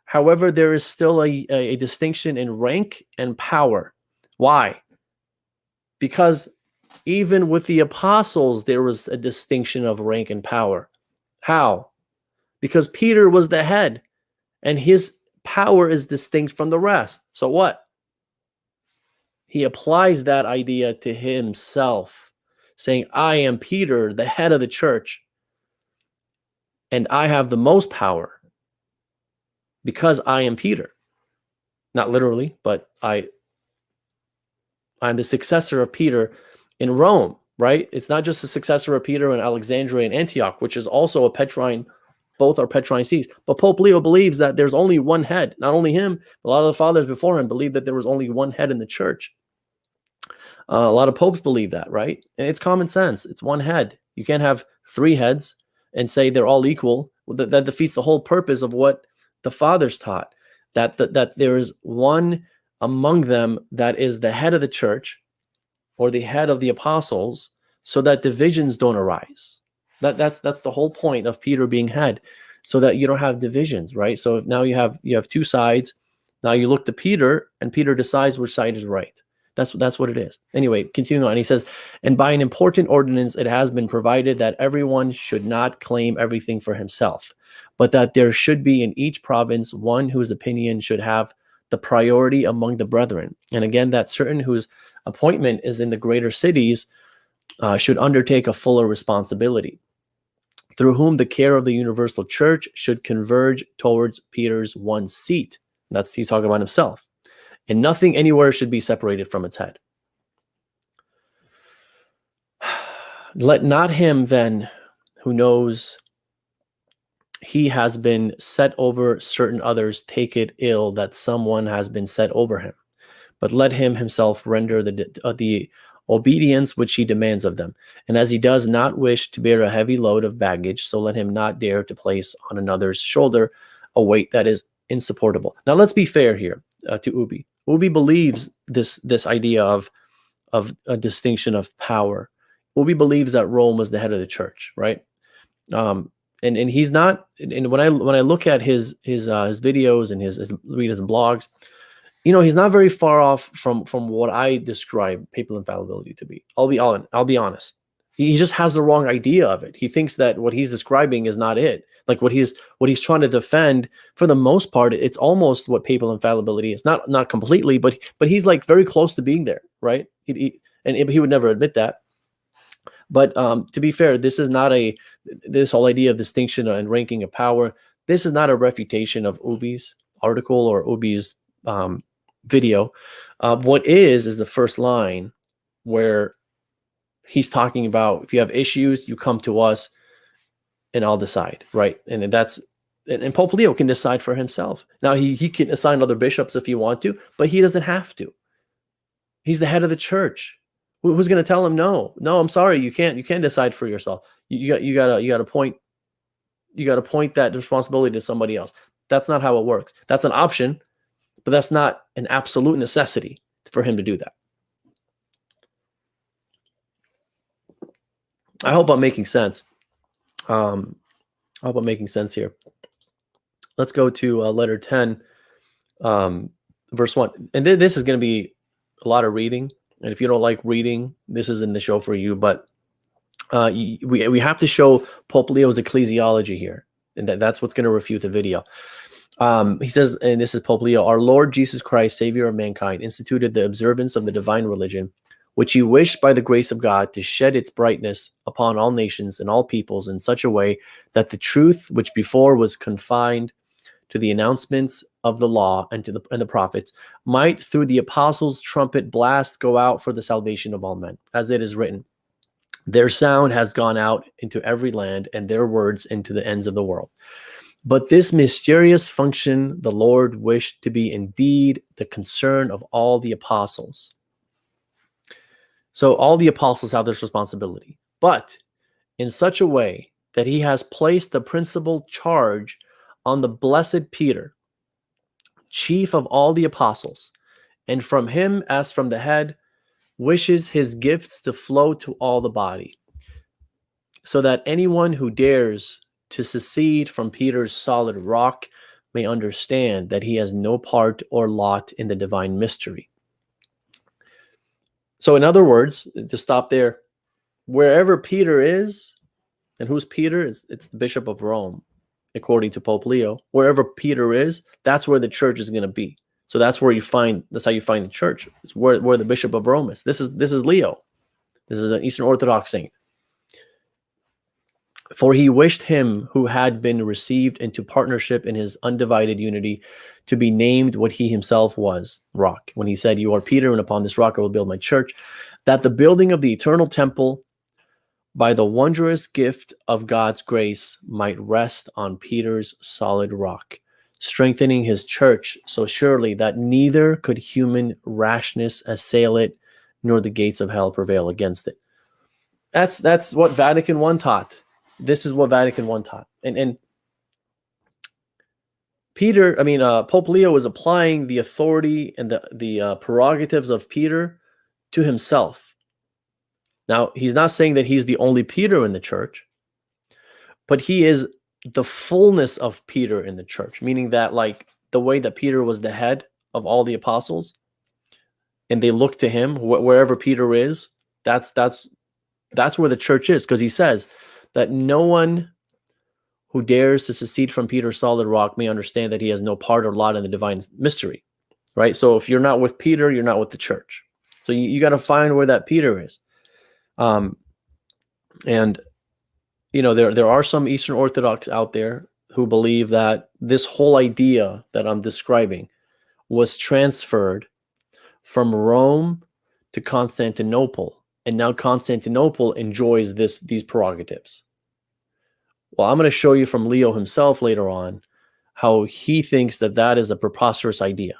However, there is still a distinction in rank and power. Why? Because even with the apostles, there was a distinction of rank and power. How? Because Peter was the head, and his power is distinct from the rest. So what? He applies that idea to himself, saying, I am Peter, the head of the church, and I have the most power because I am Peter. Not literally, but I'm the successor of Peter in Rome, right? It's not just the successor of Peter in Alexandria and Antioch, which is also a Petrine, both are Petrine sees. But Pope Leo believes that there's only one head. Not only him, a lot of the fathers before him believed that there was only one head in the church. A lot of popes believe that, right? And it's common sense. It's one head. You can't have three heads and say they're all equal. That defeats the whole purpose of what the fathers taught, that there is one among them that is the head of the church or the head of the apostles, so that divisions don't arise. That's the whole point of Peter being head, so that you don't have divisions, right? So if now you have two sides. Now you look to Peter, and Peter decides which side is right. That's what it is. Anyway, continuing on, he says, and by an important ordinance, it has been provided that everyone should not claim everything for himself, but that there should be in each province one whose opinion should have the priority among the brethren. And again, that certain whose appointment is in the greater cities should undertake a fuller responsibility, through whom the care of the universal church should converge towards Peter's one seat. He's talking about himself. And nothing anywhere should be separated from its head. Let not him then who knows he has been set over certain others take it ill that someone has been set over him, but let him himself render the obedience which he demands of them. And as he does not wish to bear a heavy load of baggage, so let him not dare to place on another's shoulder a weight that is insupportable. Now let's be fair here to Ubi. Ubi believes this idea of a distinction of power. Ubi believes that Rome was the head of the church, right? And he's not. And when I look at his videos and read his blogs, he's not very far off from what I describe papal infallibility to be. I'll be honest. He just has the wrong idea of it. He thinks that what he's describing is not it. Like what he's trying to defend, for the most part, it's almost what papal infallibility is. Not completely, but he's like very close to being there, right? He would never admit that. But to be fair, this is not this whole idea of distinction and ranking of power. This is not a refutation of Ubi's article or Ubi's video. What is the first line where he's talking about, if you have issues, you come to us and I'll decide, right? And Pope Leo can decide for himself. Now he can assign other bishops if he want to, but he doesn't have to. He's the head of the church. Who's going to tell him no? No, I'm sorry, you can't decide for yourself. You gotta point that responsibility to somebody else. That's not how it works. That's an option, but that's not an absolute necessity for him to do that. I hope I'm making sense. I hope I'm making sense here. Let's go to letter 10, verse 1. And this is going to be a lot of reading. And if you don't like reading, this isn't the show for you. But we have to show Pope Leo's ecclesiology here. And that's what's going to refute the video. He says, and this is Pope Leo, our Lord Jesus Christ, Savior of mankind, instituted the observance of the divine religion, which he wished by the grace of God to shed its brightness upon all nations and all peoples in such a way that the truth, which before was confined to the announcements of the law and the prophets, might through the apostles' trumpet blast go out for the salvation of all men, as it is written, their sound has gone out into every land, and their words into the ends of the world. But this mysterious function the Lord wished to be indeed the concern of all the apostles. So all the apostles have this responsibility, but in such a way that he has placed the principal charge on the blessed Peter, chief of all the apostles, and from him, as from the head, wishes his gifts to flow to all the body, so that anyone who dares to secede from Peter's solid rock may understand that he has no part or lot in the divine mystery. So in other words, to stop there, wherever Peter is, and who's Peter? It's the Bishop of Rome, according to Pope Leo. Wherever Peter is, that's where the church is going to be. So that's how you find the church. It's where the Bishop of Rome is. This is Leo. This is an Eastern Orthodox saint. For he wished him who had been received into partnership in his undivided unity to be named what he himself was, rock. When he said, "You are Peter, and upon this rock I will build my church," that the building of the eternal temple by the wondrous gift of God's grace might rest on Peter's solid rock, strengthening his church so surely that neither could human rashness assail it, nor the gates of hell prevail against it. That's what Vatican I taught. This is what Vatican I taught. And Pope Leo was applying the authority and the prerogatives of Peter to himself. Now, he's not saying that he's the only Peter in the church, but he is the fullness of Peter in the church, meaning that like the way that Peter was the head of all the apostles, and they look to him wherever Peter is, that's where the church is, because he says that no one who dares to secede from Peter's solid rock may understand that he has no part or lot in the divine mystery, right? So if you're not with Peter, you're not with the church. So you got to find where that Peter is. And there are some Eastern Orthodox out there who believe that this whole idea that I'm describing was transferred from Rome to Constantinople, and now Constantinople enjoys these prerogatives. Well, I'm going to show you from Leo himself later on how he thinks that is a preposterous idea.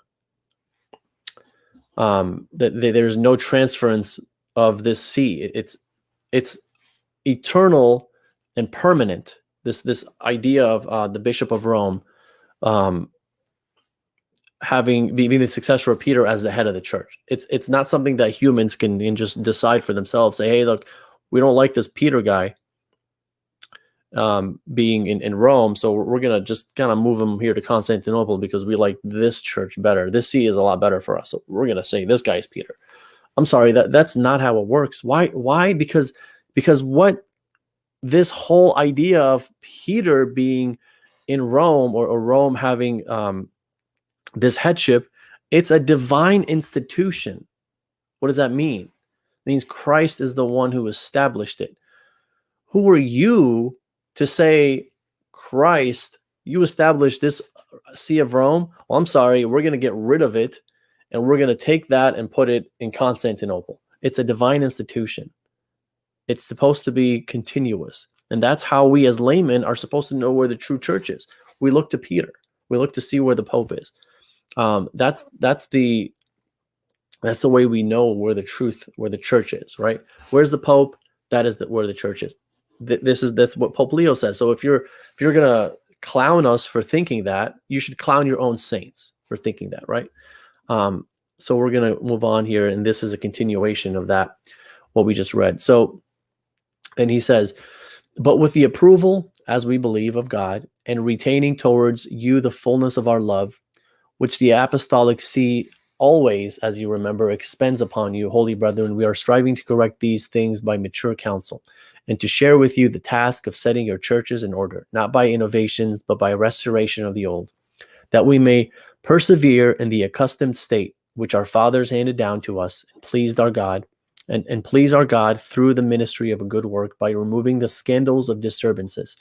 There's no transference of this see. It's eternal and permanent. This idea of the Bishop of Rome being the successor of Peter as the head of the church. It's not something that humans can just decide for themselves. Say, hey, look, we don't like this Peter guy being in Rome, so we're gonna just kind of move him here to Constantinople because we like this church better. This see is a lot better for us, so we're gonna say this guy's Peter. I'm sorry, that's not how it works. Why? Because what this whole idea of Peter being in Rome or Rome having this headship, it's a divine institution. What does that mean? It means Christ is the one who established it. Who are you to say, Christ, you established this See of Rome? Well, I'm sorry, we're going to get rid of it, and we're going to take that and put it in Constantinople. It's a divine institution. It's supposed to be continuous. And that's how we as laymen are supposed to know where the true church is. We look to Peter. We look to see where the Pope is. That's the way we know where the church is, right? Where's the Pope? That is where the church is. That's what Pope Leo says. So if you're gonna clown us for thinking that, you should clown your own saints for thinking that, right? So we're gonna move on here, and this is a continuation of that, what we just read. So, and he says, but with the approval, as we believe, of God, and retaining towards you the fullness of our love, which the apostolic see always, as you remember, expends upon you, holy brethren, we are striving to correct these things by mature counsel, and to share with you the task of setting your churches in order, not by innovations, but by restoration of the old, that we may persevere in the accustomed state which our fathers handed down to us, and pleased our God, and please our God through the ministry of a good work by removing the scandals of disturbances.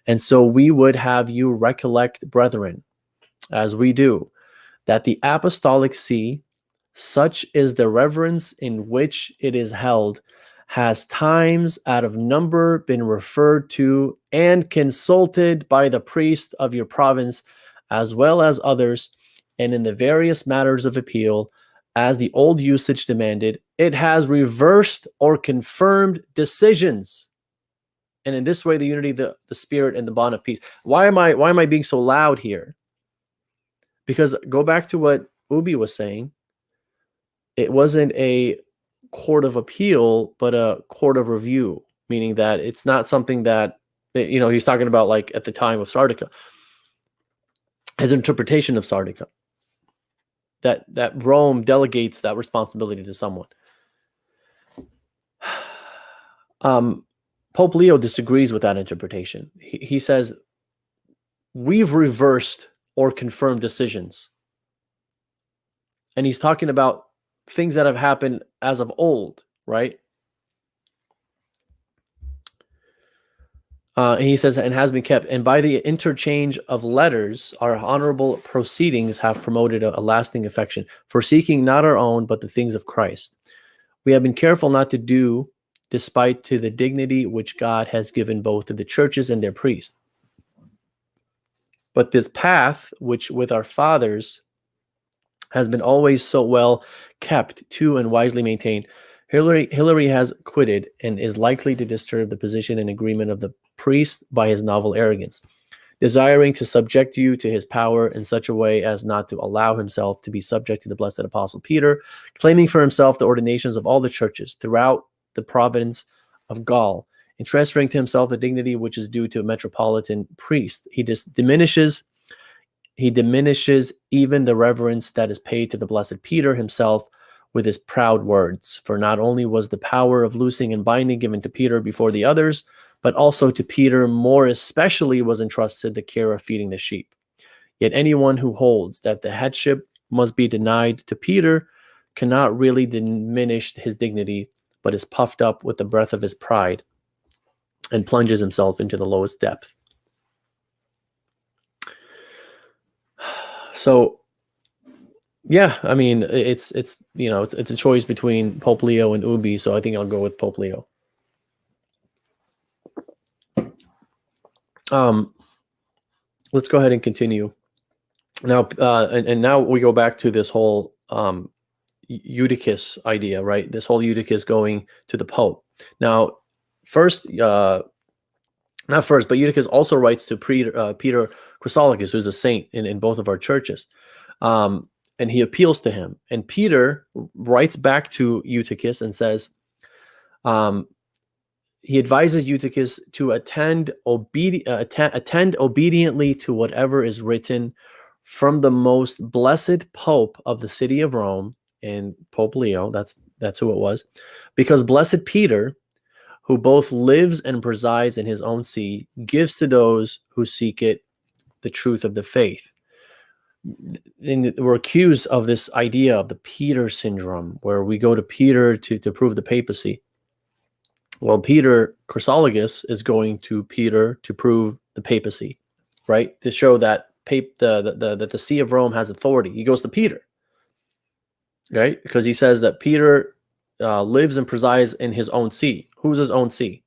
And so we would have you recollect, brethren, as we do, that the apostolic see, such is the reverence in which it is held, has times out of number been referred to and consulted by the priest of your province, as well as others, and in the various matters of appeal, as the old usage demanded, it has reversed or confirmed decisions. And in this way, the unity, the spirit, and the bond of peace. Why am I being so loud here? Because go back to what Ubi was saying. It wasn't a court of appeal, but a court of review, meaning that it's not something that He's talking about like at the time of Sardica, his interpretation of Sardica, that Rome delegates that responsibility to someone. Pope Leo disagrees with that interpretation. He says, we've reversed or confirmed decisions. And he's talking about things that have happened as of old, right? And he says, and has been kept. And by the interchange of letters, our honorable proceedings have promoted a lasting affection, forseeking not our own, but the things of Christ. We have been careful not to do despite to the dignity which God has given both to the churches and their priests. But this path, which with our fathers has been always so well kept to and wisely maintained, Hilary has quitted and is likely to disturb the position and agreement of the priest by his novel arrogance, desiring to subject you to his power in such a way as not to allow himself to be subject to the blessed apostle Peter, claiming for himself the ordinations of all the churches throughout the province of Gaul, and transferring to himself the dignity which is due to a metropolitan priest. He diminishes even the reverence that is paid to the blessed Peter himself with his proud words. For not only was the power of loosing and binding given to Peter before the others, but also to Peter more especially was entrusted the care of feeding the sheep. Yet anyone who holds that the headship must be denied to Peter cannot really diminish his dignity, but is puffed up with the breath of his pride and plunges himself into the lowest depth. So, yeah, I mean, it's a choice between Pope Leo and Ubi, so I think I'll go with Pope Leo. Let's go ahead and continue. Now, and now we go back to this whole Eutychus idea, right? This whole Eutychus going to the Pope. Now, not first, but Eutychus also writes to Peter Chrysologus, who's a saint in both of our churches. And he appeals to him. And Peter writes back to Eutychus and says, he advises Eutychus to attend obediently to whatever is written from the most blessed Pope of the city of Rome, and Pope Leo, that's who it was, because blessed Peter, who both lives and presides in his own see, gives to those who seek it the truth of the faith. And we're accused of this idea of the Peter syndrome, where we go to Peter to prove the papacy. Well, Peter Chrysologus is going to Peter to prove the papacy, right? To show that the See of Rome has authority. He goes to Peter, right? Because he says that Peter lives and presides in his own see. Who's his own see?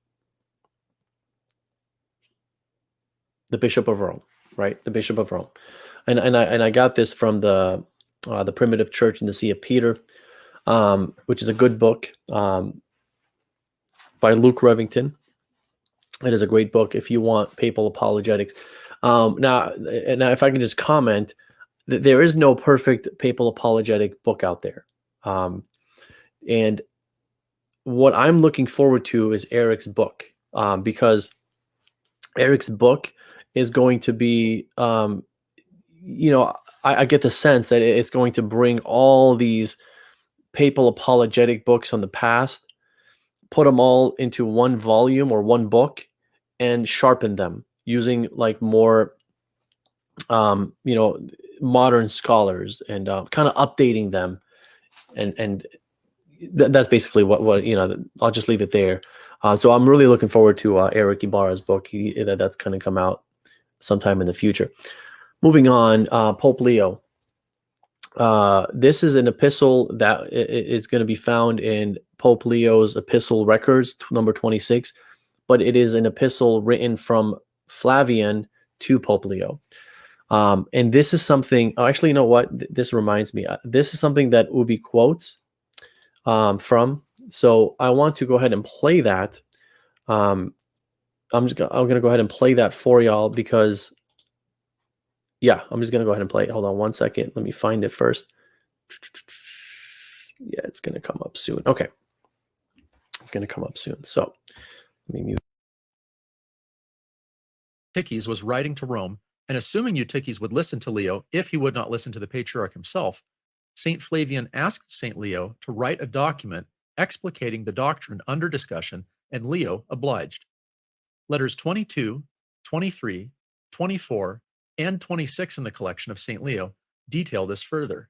The Bishop of Rome, right? The Bishop of Rome. And I got this from the Primitive Church in the See of Peter, which is a good book by Luke Revington. It is a great book if you want papal apologetics. Now, if I can just comment, there is no perfect papal apologetic book out there. And what I'm looking forward to is Eric's book, because Eric's book is going to be, I get the sense that it's going to bring all these papal apologetic books from the past, put them all into one volume or one book, and sharpen them using like more, modern scholars and kind of updating them, and that's basically what I'll just leave it there. So I'm really looking forward to Eric Ibarra's book. That's going to come out sometime in the future. Moving on, Pope Leo. This is an epistle that is going to be found in Pope Leo's epistle records, number 26, but it is an epistle written from Flavian to Pope Leo. And this is something, actually, you know what? This reminds me. This is something that Ubi quotes from. So I want to go ahead and play that. I'm going to go ahead and play that for y'all because, yeah, I'm just going to go ahead and play it. Hold on one second. Let me find it first. Yeah, it's going to come up soon. Okay. It's going to come up soon. So let me mute. Eutyches was writing to Rome, and assuming Eutyches would listen to Leo if he would not listen to the patriarch himself, St. Flavian asked St. Leo to write a document explicating the doctrine under discussion, and Leo obliged. Letters 22, 23, 24, and 26 in the collection of St. Leo detail this further.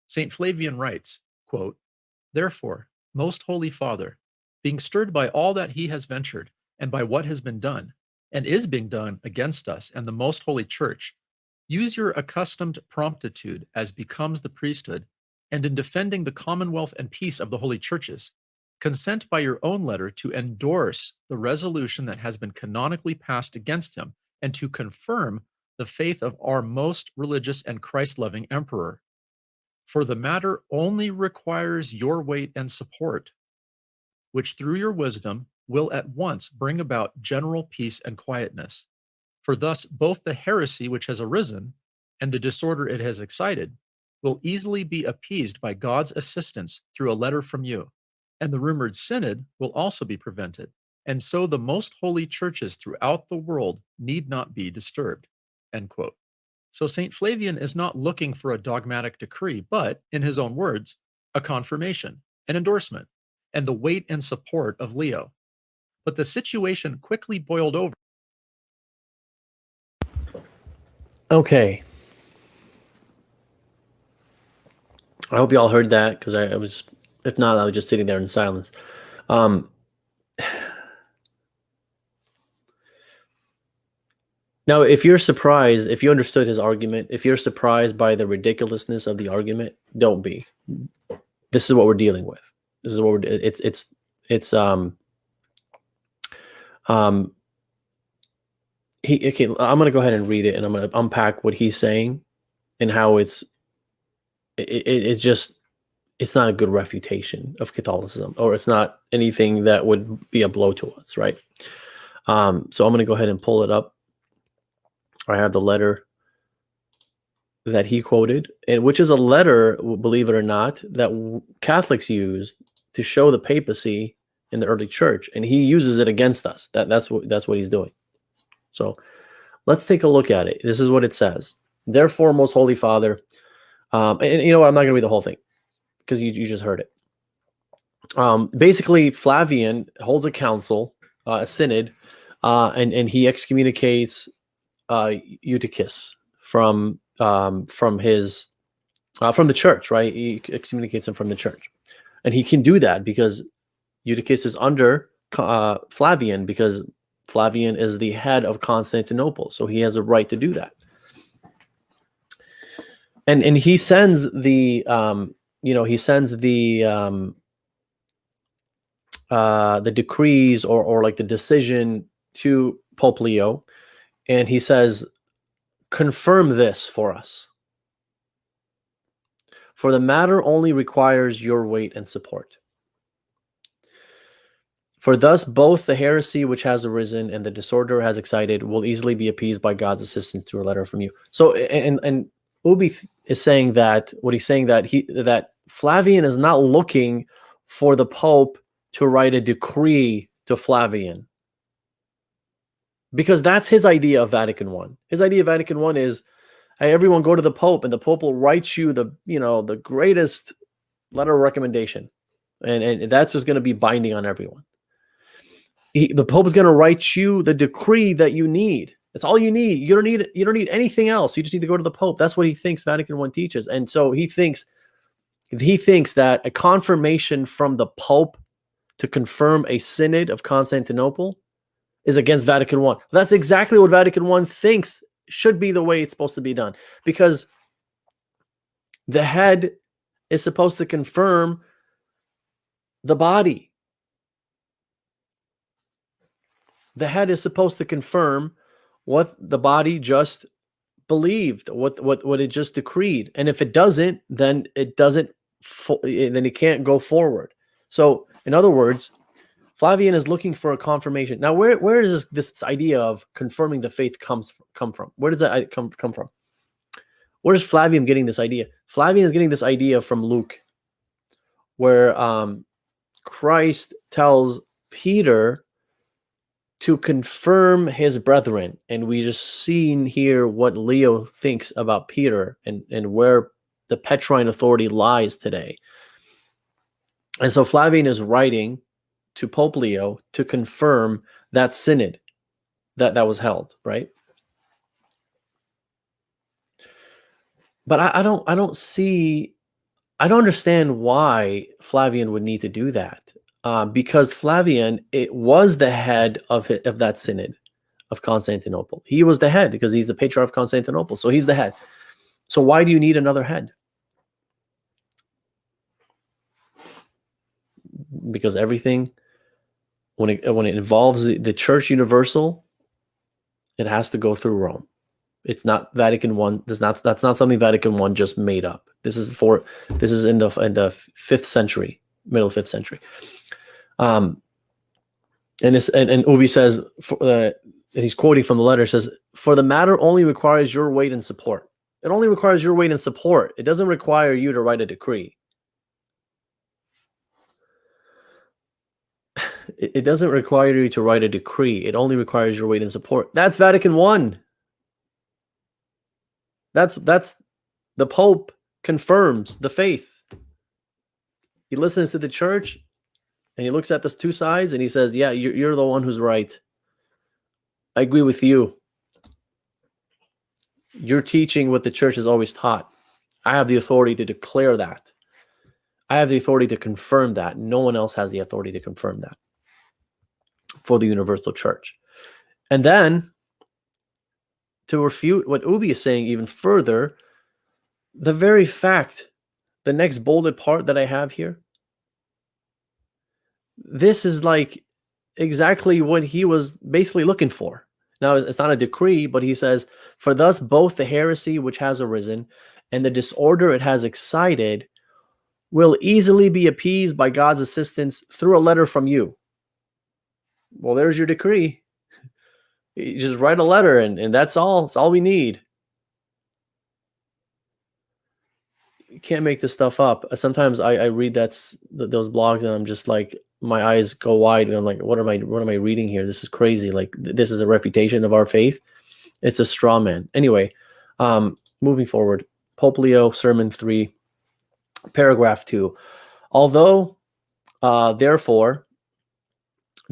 St. Flavian writes, quote, "Therefore, most holy Father, being stirred by all that he has ventured, and by what has been done, and is being done against us and the most holy Church, use your accustomed promptitude as becomes the priesthood, and in defending the commonwealth and peace of the holy churches, consent by your own letter to endorse the resolution that has been canonically passed against him, and to confirm the faith of our most religious and Christ-loving emperor. For the matter only requires your weight and support, which through your wisdom will at once bring about general peace and quietness. For thus both the heresy which has arisen and the disorder it has excited will easily be appeased by God's assistance through a letter from you, and the rumored synod will also be prevented, and so the most holy churches throughout the world need not be disturbed." End quote. So St. Flavian is not looking for a dogmatic decree, but, in his own words, a confirmation, an endorsement, and the weight and support of Leo. But the situation quickly boiled over. Okay. I hope you all heard that, because I was, if not, I was just sitting there in silence. Now, if you're surprised, if you understood his argument, if you're surprised by the ridiculousness of the argument, don't be. This is what we're dealing with. This is what we're. Okay. I'm gonna go ahead and read it, and I'm gonna unpack what he's saying, and how it's not a good refutation of Catholicism, or it's not anything that would be a blow to us, right? So I'm gonna go ahead and pull it up. I have the letter that he quoted, and which is a letter, believe it or not, that Catholics use to show the papacy in the early church, and he uses it against us. That's what he's doing. So let's take a look at it. This is what it says. Therefore, most holy Father, and you know what? I'm not going to read the whole thing, because you just heard it. Basically, Flavian holds a council, a synod, and he excommunicates Eutyches from the church, right? He excommunicates him from the church, and he can do that because Eutyches is under Flavian, because Flavian is the head of Constantinople, so he has a right to do that. And he sends the the decrees or like the decision to Pope Leo, and he says, confirm this for us. For the matter only requires your weight and support. For thus both the heresy which has arisen and the disorder has excited will easily be appeased by God's assistance through a letter from you. So, and Ubi is saying that, that Flavian is not looking for the Pope to write a decree to Flavian, because that's his idea of Vatican I. His idea of Vatican I is, hey, everyone go to the Pope, and the Pope will write you the greatest letter of recommendation, and that's just going to be binding on everyone. The Pope is going to write you the decree that you need. That's all you need. You don't need anything else. You just need to go to the Pope. That's what he thinks Vatican I teaches. And so he thinks that a confirmation from the Pope to confirm a synod of Constantinople is against Vatican I. That's exactly what Vatican I thinks should be the way it's supposed to be done, because the head is supposed to confirm the body. The head is supposed to confirm what the body just believed, what it just decreed, and if it doesn't, then it can't go forward. So, in other words, Flavian is looking for a confirmation. Now, where does this idea of confirming the faith come from? Where does that come from? Where is Flavian getting this idea? Flavian is getting this idea from Luke, where Christ tells Peter to confirm his brethren. And we just seen here what Leo thinks about Peter and where the Petrine authority lies today. And so Flavian is writing to Pope Leo to confirm that synod that was held, right? But I don't understand why Flavian would need to do that. Because Flavian, it was the head of that synod of Constantinople. He was the head because he's the Patriarch of Constantinople. So he's the head. So why do you need another head? Because everything, when it involves the Church Universal, it has to go through Rome. It's not Vatican I. That's not something Vatican I just made up. This is in the 5th century, middle 5th century. And Ubi says, and he's quoting from the letter, says, "For the matter only requires your weight and support." It only requires your weight and support. It doesn't require you to write a decree. It doesn't require you to write a decree. It only requires your weight and support. That's Vatican I. That's the Pope confirms the faith. He listens to the church and he looks at the two sides and he says, yeah, you're the one who's right. I agree with you. You're teaching what the church has always taught. I have the authority to declare that. I have the authority to confirm that. No one else has the authority to confirm that for the universal church. And then, to refute what Ubi is saying even further, the very fact, the next bolded part that I have here, this is like exactly what he was basically looking for. Now, it's not a decree, but he says, "For thus both the heresy which has arisen and the disorder it has excited will easily be appeased by God's assistance through a letter from you." Well, there's your decree. You just write a letter and that's all. It's all we need. You can't make this stuff up. Sometimes I read those blogs and I'm just like, my eyes go wide and I'm like, what am I reading here? This is crazy. Like, this is a refutation of our faith. It's a straw man. Anyway, moving forward, Pope Leo, Sermon 3, paragraph 2. Although, therefore,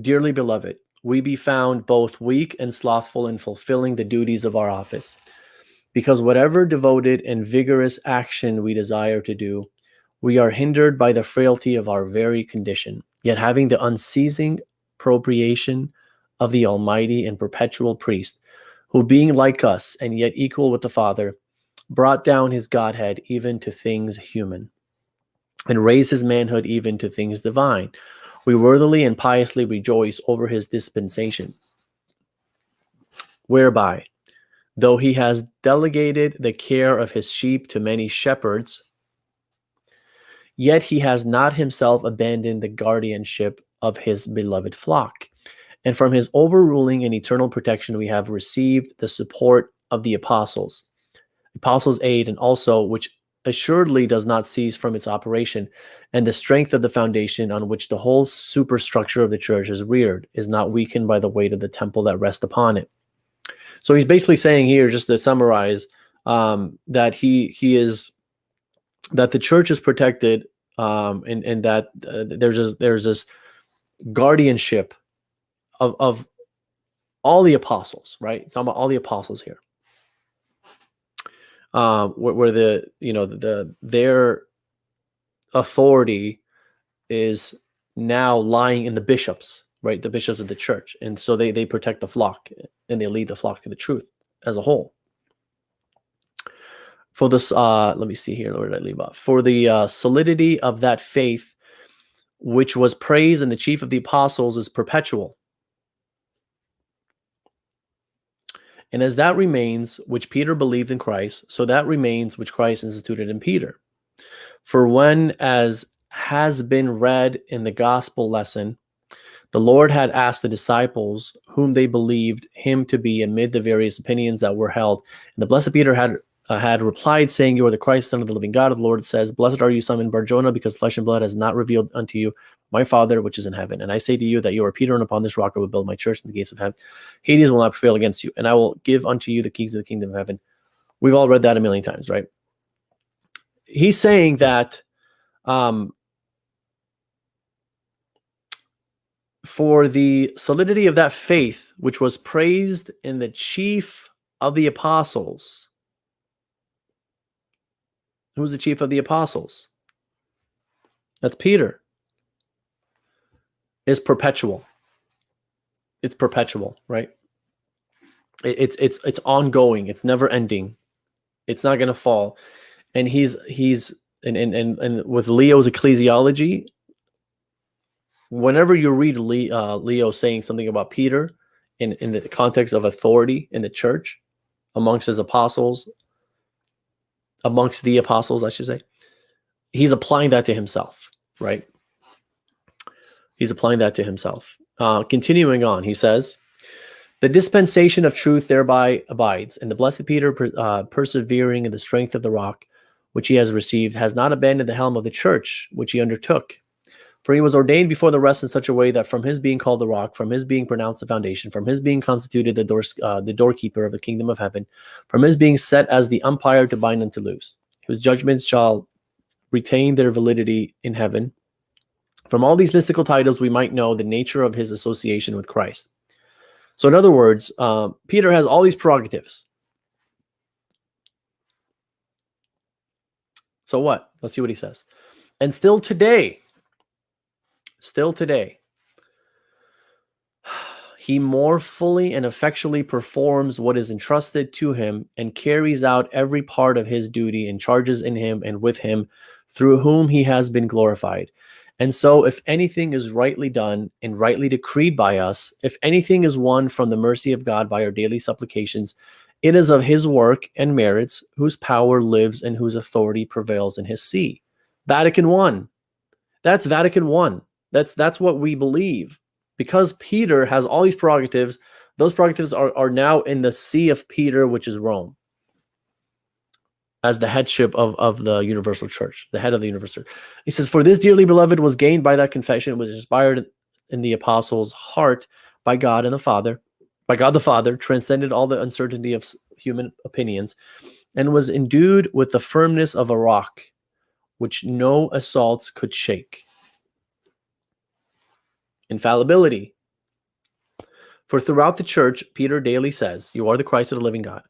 dearly beloved, we be found both weak and slothful in fulfilling the duties of our office, because whatever devoted and vigorous action we desire to do, we are hindered by the frailty of our very condition, yet having the unceasing appropriation of the Almighty and perpetual Priest, who being like us and yet equal with the Father, brought down his Godhead even to things human, and raised his manhood even to things divine, we worthily and piously rejoice over his dispensation, whereby, though he has delegated the care of his sheep to many shepherds, yet he has not himself abandoned the guardianship of his beloved flock. And from his overruling and eternal protection we have received the support of the apostles' aid, and also which assuredly does not cease from its operation, and the strength of the foundation on which the whole superstructure of the church is reared is not weakened by the weight of the temple that rests upon it. So he's basically saying here, just to summarize, that that the church is protected, and that there's this guardianship of all the apostles, right? It's talking about all the apostles here. Where their authority is now lying in the bishops, right? The bishops of the church. And so they protect the flock and they lead the flock to the truth as a whole. For this, let me see here, where did I leave off? For the solidity of that faith, which was praised in the chief of the apostles, is perpetual. And as that remains, which Peter believed in Christ, so that remains which Christ instituted in Peter. For when, as has been read in the gospel lesson, the Lord had asked the disciples whom they believed him to be amid the various opinions that were held, and the blessed Peter had had replied, saying, "You are the Christ, Son of the living God." Of the Lord says, "Blessed are you, Simon Bar-Jonah, because flesh and blood has not revealed unto you my Father which is in heaven. And I say to you that you are Peter, and upon this rock I will build my church, and the gates of heaven, Hades will not prevail against you. And I will give unto you the keys of the kingdom of heaven." We've all read that a million times, right? He's saying that for the solidity of that faith, which was praised in the chief of the apostles. Who's the chief of the apostles? That's Peter. Is perpetual. It's perpetual, right? It's ongoing. It's never ending. It's not going to fall. And he's and with Leo's ecclesiology, whenever you read Leo saying something about Peter in the context of authority in the church, amongst his apostles, amongst the apostles, I should say, he's applying that to himself, right? He's applying that to himself. Continuing on, he says, "The dispensation of truth thereby abides, and the blessed Peter, persevering in the strength of the rock which he has received, has not abandoned the helm of the church which he undertook. For he was ordained before the rest in such a way that from his being called the rock, from his being pronounced the foundation, from his being constituted the doorkeeper of the kingdom of heaven, from his being set as the umpire to bind and to loose, whose judgments shall retain their validity in heaven. From all these mystical titles, we might know the nature of his association with Christ." So in other words, Peter has all these prerogatives. So what? Let's see what he says. "And still today, he more fully and effectually performs what is entrusted to him and carries out every part of his duty and charges in him and with him, through whom he has been glorified. And so if anything is rightly done and rightly decreed by us, if anything is won from the mercy of God by our daily supplications, it is of his work and merits, whose power lives and whose authority prevails in his see." Vatican I. That's Vatican I. That's what we believe. Because Peter has all these prerogatives, those prerogatives are now in the see of Peter, which is Rome, as the headship of the universal church, the head of the universal church. He says, "For this dearly beloved was gained by that confession, was inspired in the apostles' heart by God and the Father, by God the Father, transcended all the uncertainty of human opinions, and was endued with the firmness of a rock, which no assaults could shake." Infallibility. "For throughout the church, Peter daily says, you are the Christ of the living God.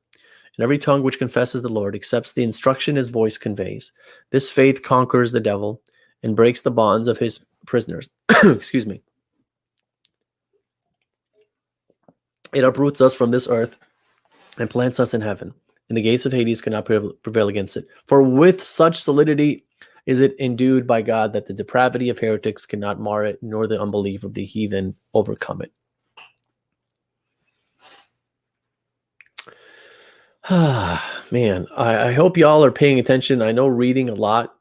And every tongue which confesses the Lord accepts the instruction his voice conveys. This faith conquers the devil and breaks the bonds of his prisoners." Excuse me. "It uproots us from this earth and plants us in heaven, and the gates of Hades cannot prevail against it. For with such solidity is it endued by God that the depravity of heretics cannot mar it, nor the unbelief of the heathen overcome it." Man, I hope y'all are paying attention. I know reading a lot,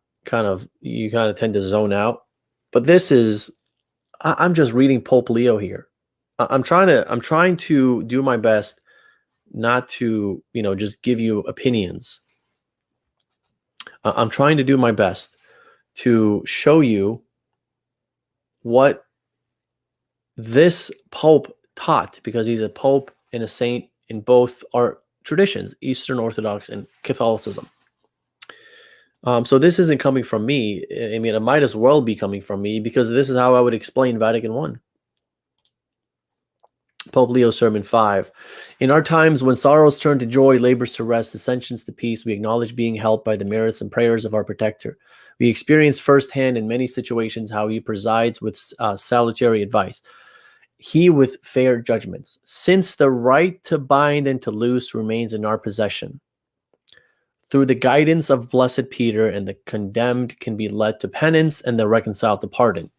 you kind of tend to zone out, but I'm just reading Pope Leo here. I'm trying to do my best not to, just give you opinions. I'm trying to do my best to show you what this Pope taught, because he's a Pope and a saint in both our traditions, Eastern Orthodox and Catholicism. So this isn't coming from me. I mean, it might as well be coming from me, because this is how I would explain Vatican I. Pope Leo Sermon 5. "In our times when sorrows turn to joy, labors to rest, ascensions to peace, we acknowledge being helped by the merits and prayers of our protector. We experience firsthand in many situations how he presides with salutary advice, he with fair judgments, since the right to bind and to loose remains in our possession. Through the guidance of blessed Peter, and the condemned can be led to penance and the reconciled to pardon."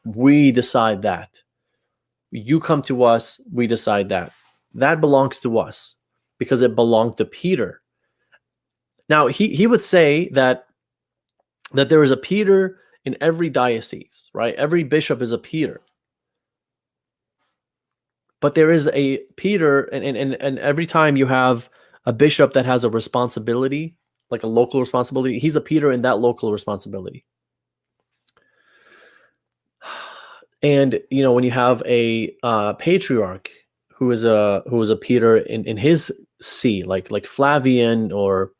We decide that. You come to us, we decide that. That belongs to us because it belonged to Peter. Now, he would say that there is a Peter in every diocese, right? Every bishop is a Peter. But there is a Peter, and every time you have a bishop that has a responsibility, like a local responsibility. He's a Peter in that local responsibility. And when you have a patriarch who is a Peter in his see, like Flavian, or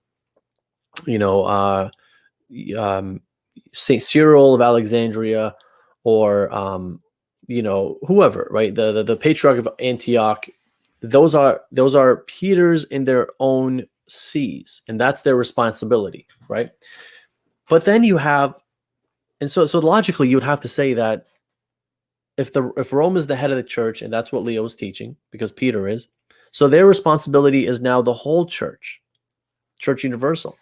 Saint Cyril of Alexandria, or whoever, right? The patriarch of Antioch. Those are Peters in their own sees, and that's their responsibility, right? But then you have, and so logically you would have to say that if Rome is the head of the church, and that's what Leo is teaching, because Peter is, so their responsibility is now the whole church universal.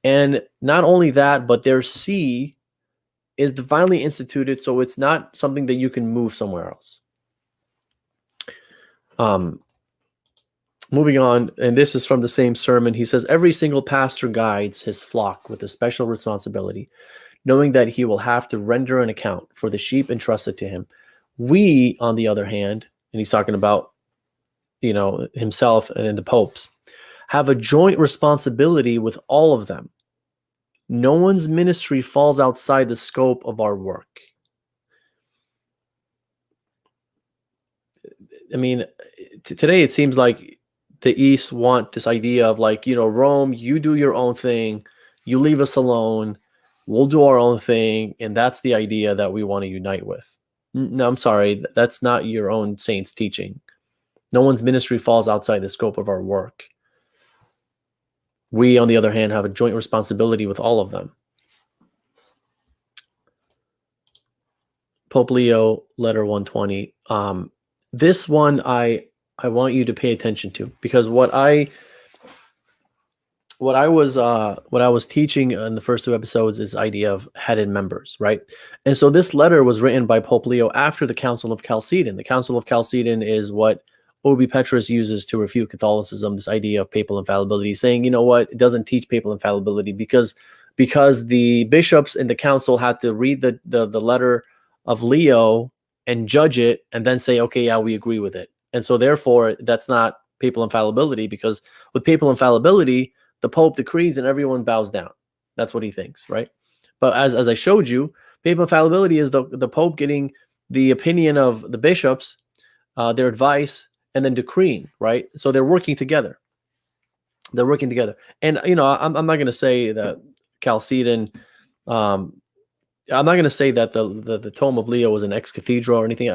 And not only that, but their see is divinely instituted, so it's not something that you can move somewhere else. Moving on, and this is from the same sermon. He says, every single pastor guides his flock with a special responsibility, knowing that he will have to render an account for the sheep entrusted to him. We, on the other hand, and he's talking about, himself and the popes, have a joint responsibility with all of them. No one's ministry falls outside the scope of our work. I mean, today it seems like the East want this idea of Rome, you do your own thing, you leave us alone, we'll do our own thing, and that's the idea that we want to unite with. No, I'm sorry, that's not your own saints' teaching. No one's ministry falls outside the scope of our work. We, on the other hand, have a joint responsibility with all of them. Pope Leo, letter 120. This one I want you to pay attention to, because what I was teaching in the first two episodes is idea of headed members, right? And so this letter was written by Pope Leo after the Council of Chalcedon. The Council of Chalcedon is what Obi Petrus uses to refute Catholicism, this idea of papal infallibility, saying, it doesn't teach papal infallibility because the bishops in the council had to read the letter of Leo and judge it and then say, okay, yeah, we agree with it. And so therefore, that's not papal infallibility, because with papal infallibility, the Pope decrees and everyone bows down. That's what he thinks, right? But as I showed you, papal infallibility is the Pope getting the opinion of the bishops, their advice, and then decreeing, right? So they're working together. And, I'm not going to say that Chalcedon, I'm not going to say that the Tome of Leo was an ex cathedra or anything.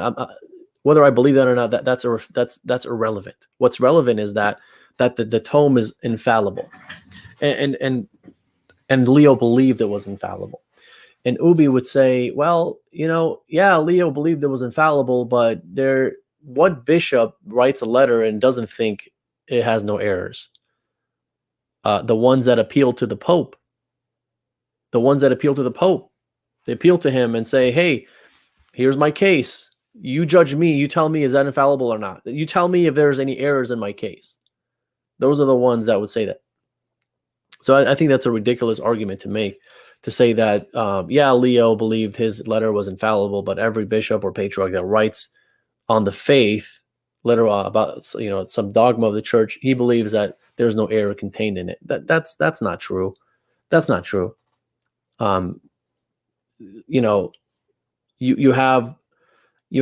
Whether I believe that or not, that's irrelevant. What's relevant is that the tome is infallible, and Leo believed it was infallible. And Ubi would say, well, yeah, Leo believed it was infallible, but what bishop writes a letter and doesn't think it has no errors? The ones that appeal to the Pope. They appeal to him and say, hey, here's my case. You judge me. You tell me, is that infallible or not? You tell me if there's any errors in my case. Those are the ones that would say that. So I think that's a ridiculous argument to make, to say that, yeah, Leo believed his letter was infallible, but every bishop or patriarch that writes on the faith, letter about some dogma of the church, he believes that there's no error contained in it. That's not true. That's not true. You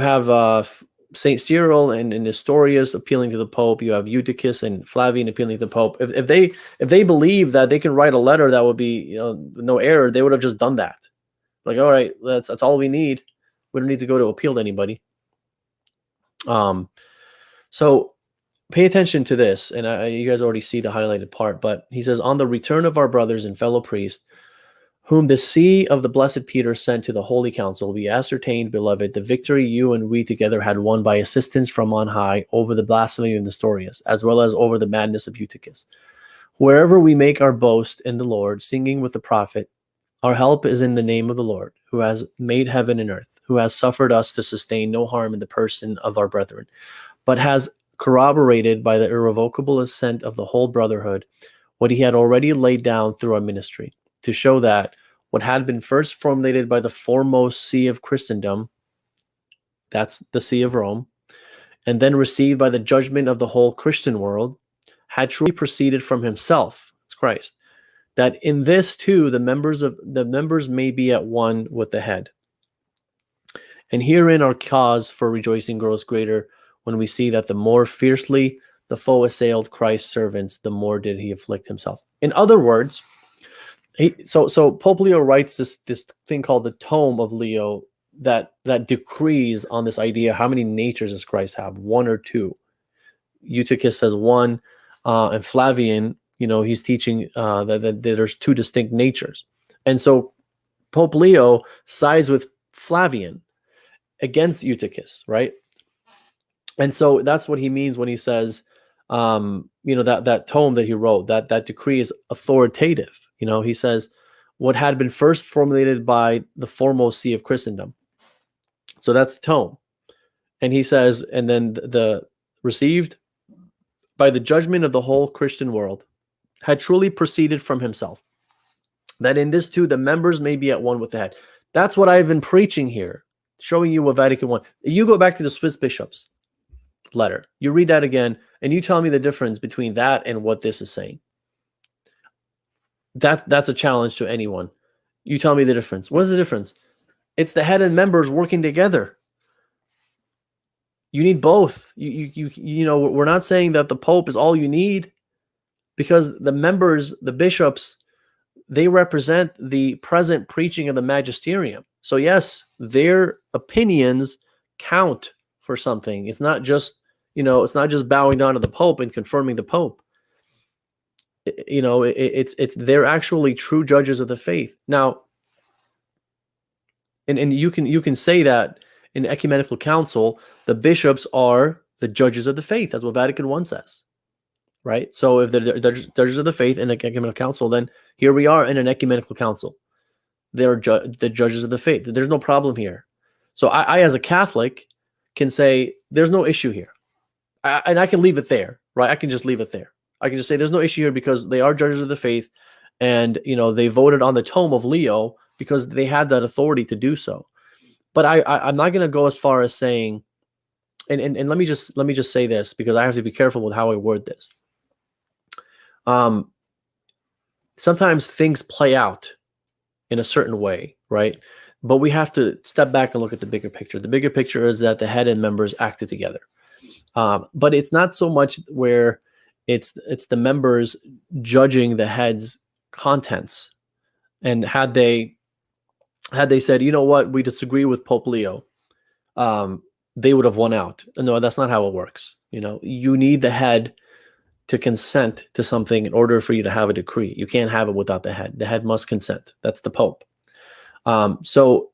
have Saint Cyril and Nestorius appealing to the Pope. You have Eutychus and Flavian appealing to the Pope. If they believe that they can write a letter that would be no error, they would have just done that. Like, all right, that's all we need. We don't need to go to appeal to anybody. So pay attention to this, and you guys already see the highlighted part. But he says, on the return of our brothers and fellow priests, whom the see of the blessed Peter sent to the Holy Council, we ascertained, beloved, the victory you and we together had won by assistance from on high over the blasphemy of Nestorius, as well as over the madness of Eutychus. Wherever we make our boast in the Lord, singing with the prophet, our help is in the name of the Lord, who has made heaven and earth, who has suffered us to sustain no harm in the person of our brethren, but has corroborated by the irrevocable assent of the whole brotherhood what he had already laid down through our ministry, to show that what had been first formulated by the foremost see of Christendom, that's the see of Rome, and then received by the judgment of the whole Christian world, had truly proceeded from himself, it's Christ, that in this too the members may be at one with the head. And herein our cause for rejoicing grows greater, when we see that the more fiercely the foe assailed Christ's servants, the more did he afflict himself. In other words, so Pope Leo writes this thing called the Tome of Leo that decrees on this idea: how many natures does Christ have? One or two? Eutychus says one, and Flavian, he's teaching that there's two distinct natures. And so Pope Leo sides with Flavian against Eutychus, right? And so that's what he means when he says, that tome that he wrote, that decree is authoritative. He says what had been first formulated by the foremost see of Christendom. So that's the tome. And he says, and then the received by the judgment of the whole Christian world, had truly proceeded from himself, that in this too the members may be at one with the head. That's what I've been preaching here, showing you what Vatican I. You go back to the Swiss bishops letter, you read that again, and you tell me the difference between that and what this is saying. That's a challenge to anyone. You tell me the difference. What is the difference? It's the head and members working together. You need both. We're not saying that the Pope is all you need, because the members, the bishops, they represent the present preaching of the magisterium. So yes, their opinions count for something. It's not just, it's not just bowing down to the Pope and confirming the Pope. They're actually true judges of the faith. Now, and you can say that in ecumenical council, the bishops are the judges of the faith. That's what Vatican I says, right? So if they're judges of the faith in an ecumenical council, then here we are in an ecumenical council. They're the judges of the faith. There's no problem here. So I as a Catholic, can say there's no issue here. And I can leave it there, right? I can just leave it there. I can just say there's no issue here because they are judges of the faith, and they voted on the Tome of Leo because they had that authority to do so. But I'm not going to go as far as saying, and let me just say this, because I have to be careful with how I word this. Sometimes things play out in a certain way, right? But we have to step back and look at the bigger picture. The bigger picture is that the head and members acted together. But it's not so much where it's the members judging the head's contents. And had they said, you know what, we disagree with Pope Leo, they would have won out. No, that's not how it works. You need the head to consent to something in order for you to have a decree. You can't have it without the head. The head must consent. That's the Pope. So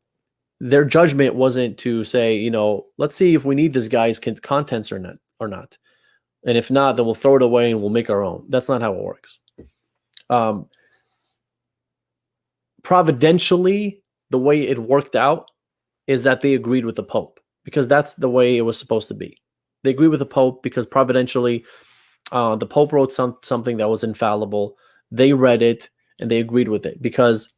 their judgment wasn't to say, let's see if we need this guy's contents or not. And if not, then we'll throw it away and we'll make our own. That's not how it works. Providentially, the way it worked out is that they agreed with the Pope, because that's the way it was supposed to be. They agreed with the Pope because providentially, the Pope wrote something that was infallible. They read it and they agreed with it, because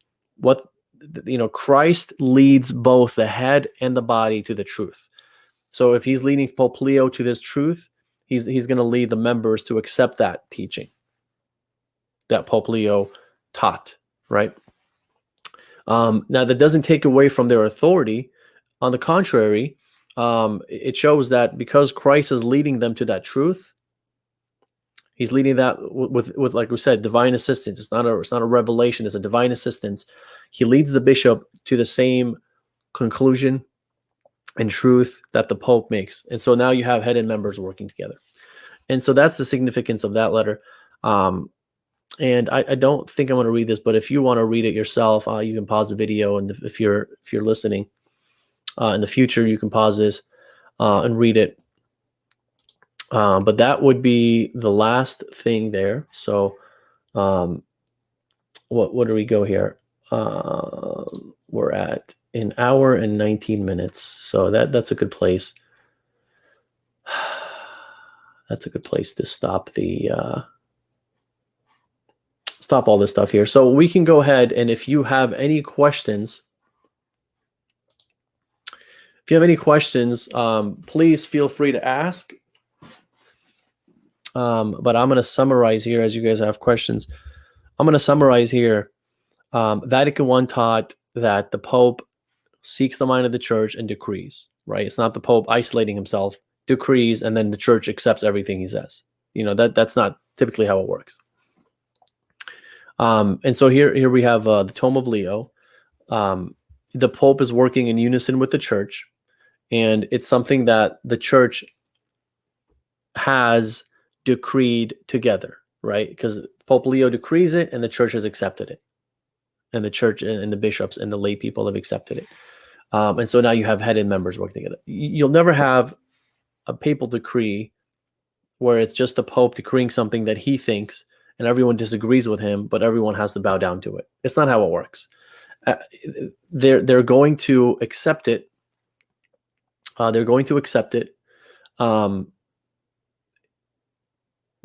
Christ leads both the head and the body to the truth. So if he's leading Pope Leo to this truth, he's going to lead the members to accept that teaching that Pope Leo taught, right? Now, that doesn't take away from their authority. On the contrary, it shows that because Christ is leading them to that truth, he's leading that with like we said, divine assistance. It's not a revelation. It's a divine assistance. He leads the bishop to the same conclusion and truth that the Pope makes. And so now you have head and members working together. And so that's the significance of that letter. And I don't think I'm going to read this, but if you want to read it yourself, you can pause the video. And if you're listening in the future, you can pause this and read it. But that would be the last thing there. So what do we go here? We're at an hour and 19 minutes. So that's a good place. That's a good place to stop stop all this stuff here. So we can go ahead, and if you have any questions, please feel free to ask. but I'm going to summarize here as you guys have questions. I'm going to summarize here. Vatican I taught that the Pope seeks the mind of the church and decrees, right? It's not the Pope isolating himself, decrees, and then the church accepts everything he says. That's not typically how it works. And so here we have the Tome of Leo. The Pope is working in unison with the church, and it's something that the church has decreed together, right? Because Pope Leo decrees it, and the church has accepted it, and the church and the bishops and the lay people have accepted it. And so now you have head and members working together. You'll never have a papal decree where it's just the Pope decreeing something that he thinks and everyone disagrees with him, but everyone has to bow down to it. It's not how it works. They're going to accept it. They're going to accept it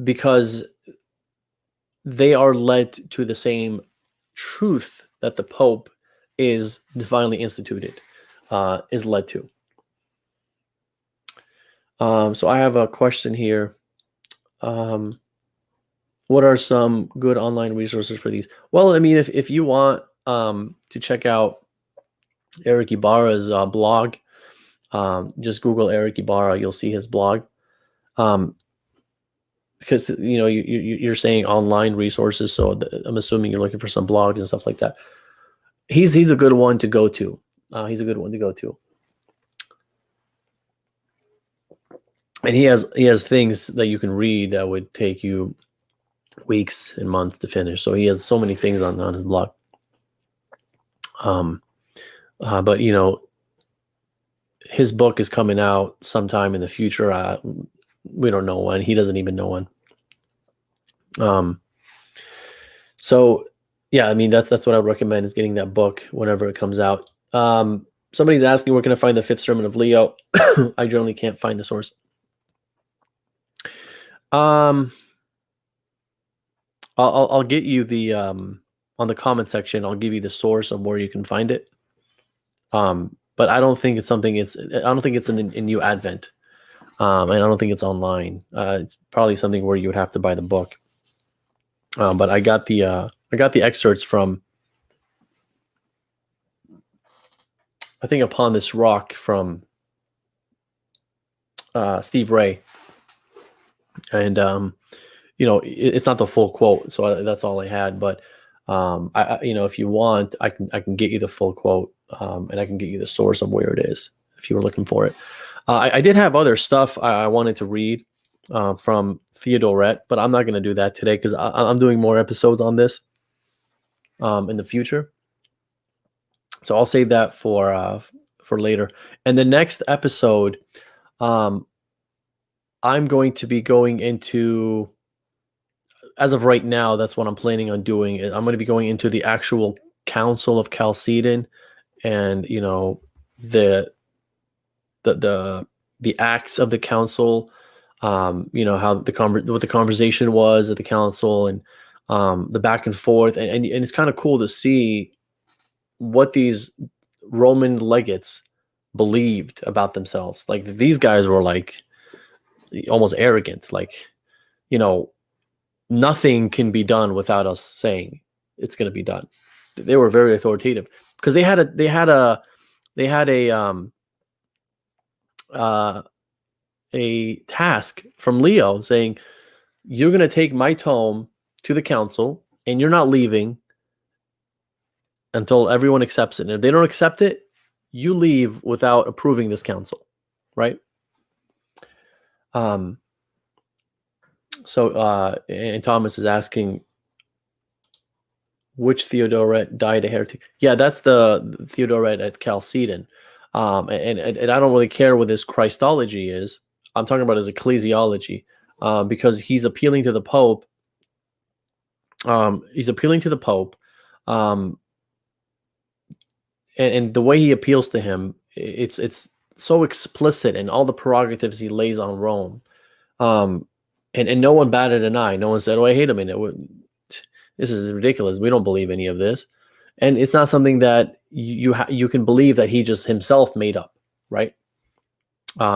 because they are led to the same truth that the Pope is divinely instituted, is led to. So I have a question here. What are some good online resources for these? Well, I mean, if you want to check out Eric Ibarra's blog, just Google Eric Ibarra, you'll see his blog. Because you're saying online resources, so I'm assuming you're looking for some blogs and stuff like that. He's a good one to go to. He's a good one to go to. And he has things that you can read that would take you weeks and months to finish. So he has so many things on his blog. But his book is coming out sometime in the future. We don't know when. He doesn't even know when. So yeah, I mean that's what I would recommend, is getting that book whenever it comes out. Somebody's asking where can I find the fifth sermon of Leo. I generally can't find the source. I'll get you the on the comment section. I'll give you the source of where you can find it. But I don't think it's something. I don't think it's in New Advent, and I don't think it's online. It's probably something where you would have to buy the book. But I got the excerpts from, I think, Upon This Rock from Steve Ray, and it's not the full quote, so that's all I had. But if you want, I can get you the full quote, and I can get you the source of where it is if you were looking for it. I did have other stuff I wanted to read from Theodoret, but I'm not going to do that today because I'm doing more episodes on this in the future. So I'll save that for later. And the next episode, I'm going to be going into, as of right now, that's what I'm planning on doing. I'm going to be going into the actual Council of Chalcedon, and the acts of the council, how what the conversation was at the council, and the back and forth, and it's kind of cool to see what these Roman legates believed about themselves. Like, these guys were like almost arrogant, like, nothing can be done without us saying it's going to be done. They were very authoritative because they had a task from Leo saying, you're going to take my tome to the council and you're not leaving until everyone accepts it. And if they don't accept it, you leave without approving this council, right? And Thomas is asking, which Theodoret died a heretic? Yeah, that's the Theodoret at Chalcedon. And I don't really care what his Christology is. I'm talking about his ecclesiology, because he's appealing to the Pope. And the way he appeals to him, it's so explicit in all the prerogatives he lays on Rome. And no one batted an eye. No one said, "Oh, I hate him." This is ridiculous. We don't believe any of this. And it's not something that you can believe that he just himself made up, right?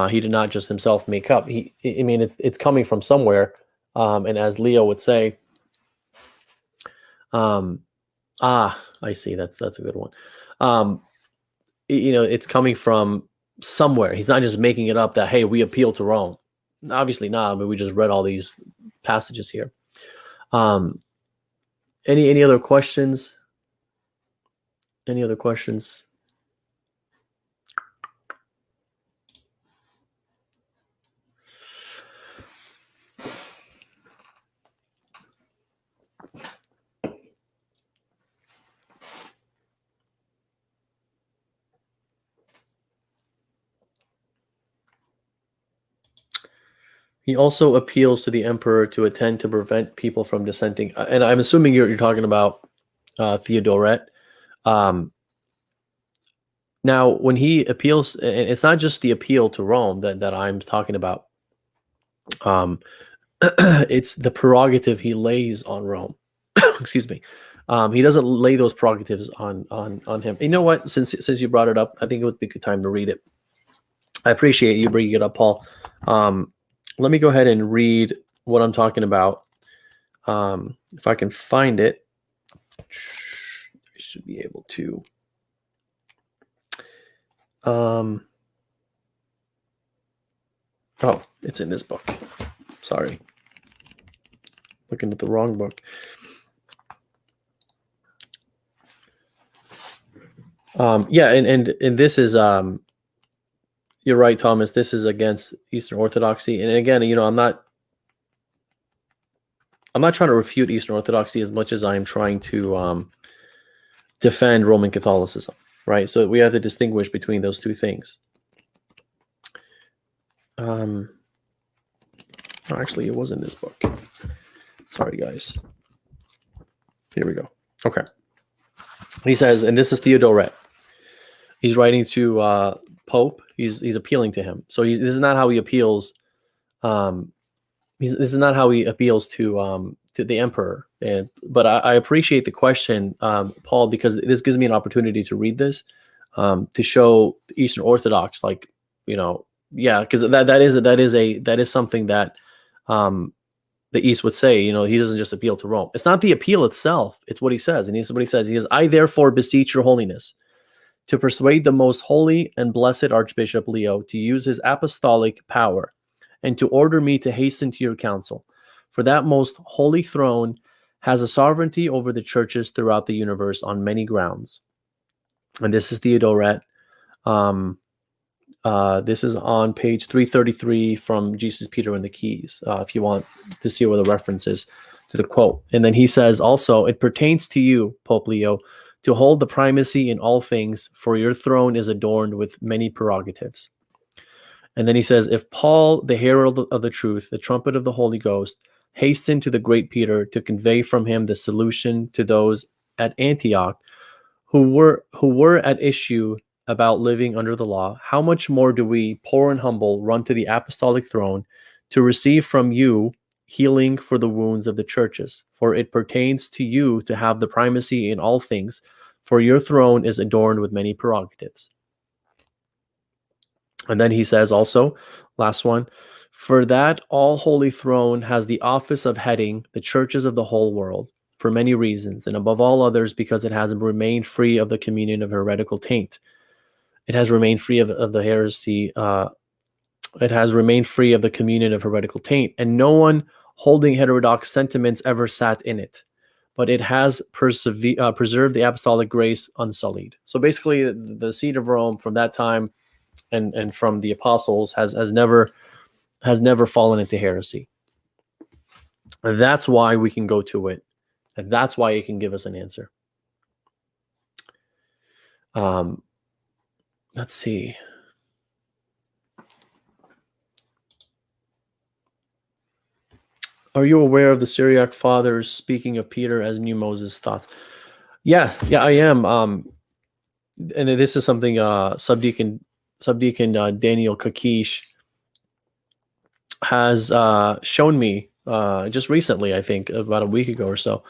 He did not just himself make up. It's coming from somewhere. And as Leo would say, I see. That's a good one. It's coming from somewhere. He's not just making it up that, hey, we appeal to Rome. Obviously not. I mean, we just read all these passages here. Any other questions? Any other questions? He also appeals to the emperor to attend to prevent people from dissenting. And I'm assuming you're talking about Theodoret. Now, when he appeals, and it's not just the appeal to Rome that I'm talking about. It's the prerogative he lays on Rome. Excuse me. He doesn't lay those prerogatives on him. You know what? Since you brought it up, I think it would be a good time to read it. I appreciate you bringing it up, Paul. Let me go ahead and read what I'm talking about. If I can find it, I should be able to. Oh, it's in this book. Sorry. Looking at the wrong book. Yeah, and this is you're right, Thomas. This is against Eastern Orthodoxy. And again, I'm not trying to refute Eastern Orthodoxy as much as I am trying to defend Roman Catholicism, right? So we have to distinguish between those two things. Actually, it was in this book. Sorry, guys. Here we go. Okay. He says, and this is Theodoret. He's writing to Pope. He's appealing to him. So this is not how he appeals. This is not how he appeals to the emperor. But I appreciate the question, Paul, because this gives me an opportunity to read this, to show the Eastern Orthodox, because that is something that the East would say. He doesn't just appeal to Rome. It's not the appeal itself; it's what he says, and what he says. He says, "I therefore beseech your holiness to persuade the most holy and blessed Archbishop Leo to use his apostolic power, and to order me to hasten to your council, for that most holy throne has a sovereignty over the churches throughout the universe on many grounds." And this is Theodoret. This is on page 333 from Jesus, Peter, and the Keys, if you want to see where the reference is to the quote. And then he says also, "It pertains to you, Pope Leo, to hold the primacy in all things, for your throne is adorned with many prerogatives." And then he says, "If Paul, the herald of the truth, the trumpet of the Holy Ghost, hastened to the great Peter to convey from him the solution to those at Antioch who were at issue about living under the law, how much more do we, poor and humble, run to the apostolic throne to receive from you healing for the wounds of the churches? For it pertains to you to have the primacy in all things, for your throne is adorned with many prerogatives." And then he says also, last one, "For that all holy throne has the office of heading the churches of the whole world, for many reasons, and above all others because it has remained free of the communion of heretical taint. It has remained free of the heresy. It has remained free of the communion of heretical taint, and no one holding heterodox sentiments ever sat in it. But it has preserved the apostolic grace unsullied." So basically, the seat of Rome from that time and from the apostles has never fallen into heresy. And that's why we can go to it, and that's why it can give us an answer. Let's see. Are you aware of the Syriac fathers speaking of Peter as new Moses thought? Yeah, I am. And this is something Subdeacon Daniel Kakish has shown me just recently, I think about a week ago or so.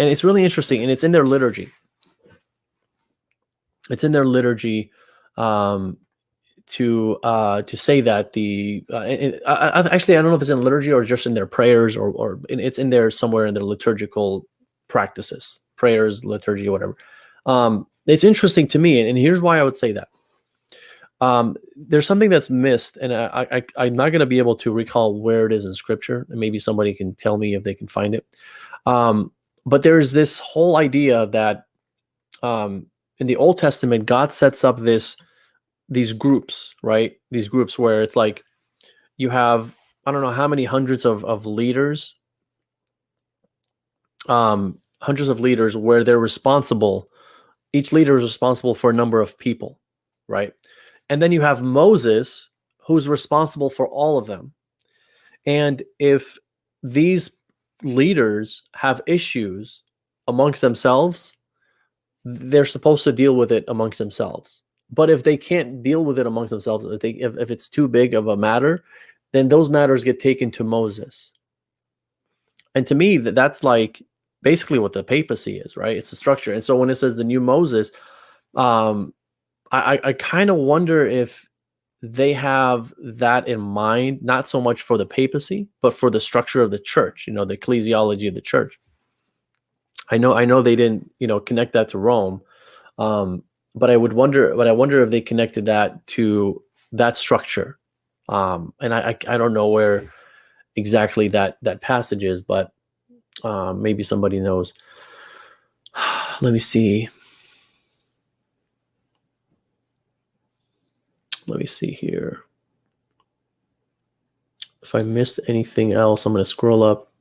And it's really interesting, and it's in their liturgy. It's in their liturgy to say that actually I don't know if it's in liturgy or just in their prayers it's in there somewhere in their liturgical practices, prayers, liturgy, whatever. It's interesting to me, and here's why I would say that. There's something that's missed, and I'm not going to be able to recall where it is in Scripture, and maybe somebody can tell me if they can find it. But there's this whole idea that in the Old Testament, God sets up these groups, right? These groups where it's like you have, I don't know how many hundreds of leaders, where they're responsible. Each leader is responsible for a number of people, right? And then you have Moses, who's responsible for all of them. And if these leaders have issues amongst themselves, they're supposed to deal with it amongst themselves. But if they can't deal with it amongst themselves, if it's too big of a matter, then those matters get taken to Moses. And to me, that's like basically what the papacy is, right? It's a structure. And so when it says the new Moses, I kind of wonder if they have that in mind, not so much for the papacy, but for the structure of the church, the ecclesiology of the church. I know they didn't, connect that to Rome. But I wonder if they connected that to that structure. And I don't know where exactly that passage is, but maybe somebody knows. Let me see. Let me see here. If I missed anything else, I'm going to scroll up.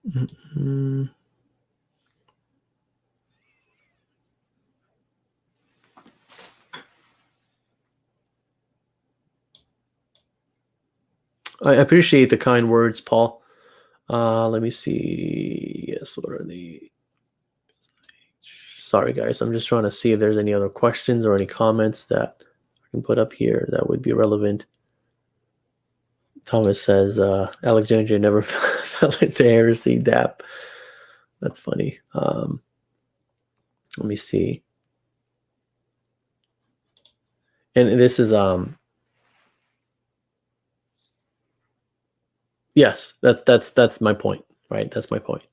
Mm-hmm. I appreciate the kind words, Paul. Let me see. Yes, what are the... Sorry, guys. I'm just trying to see if there's any other questions or any comments that I can put up here that would be relevant. Thomas says, Alexandria never fell into heresy, DAP. That's funny. Let me see. And this is... Yes, that's my point, right? That's my point.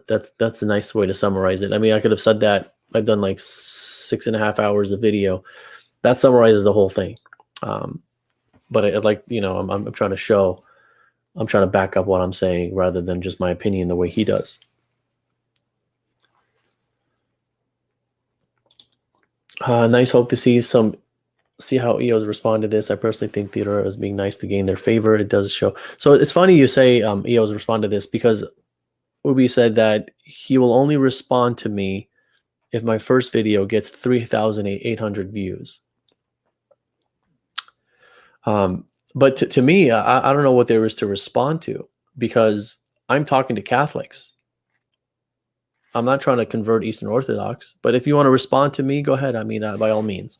That's a nice way to summarize it. I mean, I could have said that. I've done like 6.5 hours of video. That summarizes the whole thing. But I'm trying to back up what I'm saying rather than just my opinion the way he does. Nice. Hope to see how EOs respond to this. I personally think Theodora is being nice to gain their favor. It does show. So it's funny you say EOs respond to this, because Ubi said that he will only respond to me if my first video gets 3,800 views. But to me, I don't know what there is to respond to, because I'm talking to Catholics. I'm not trying to convert Eastern Orthodox, but if you want to respond to me, go ahead. I mean, by all means.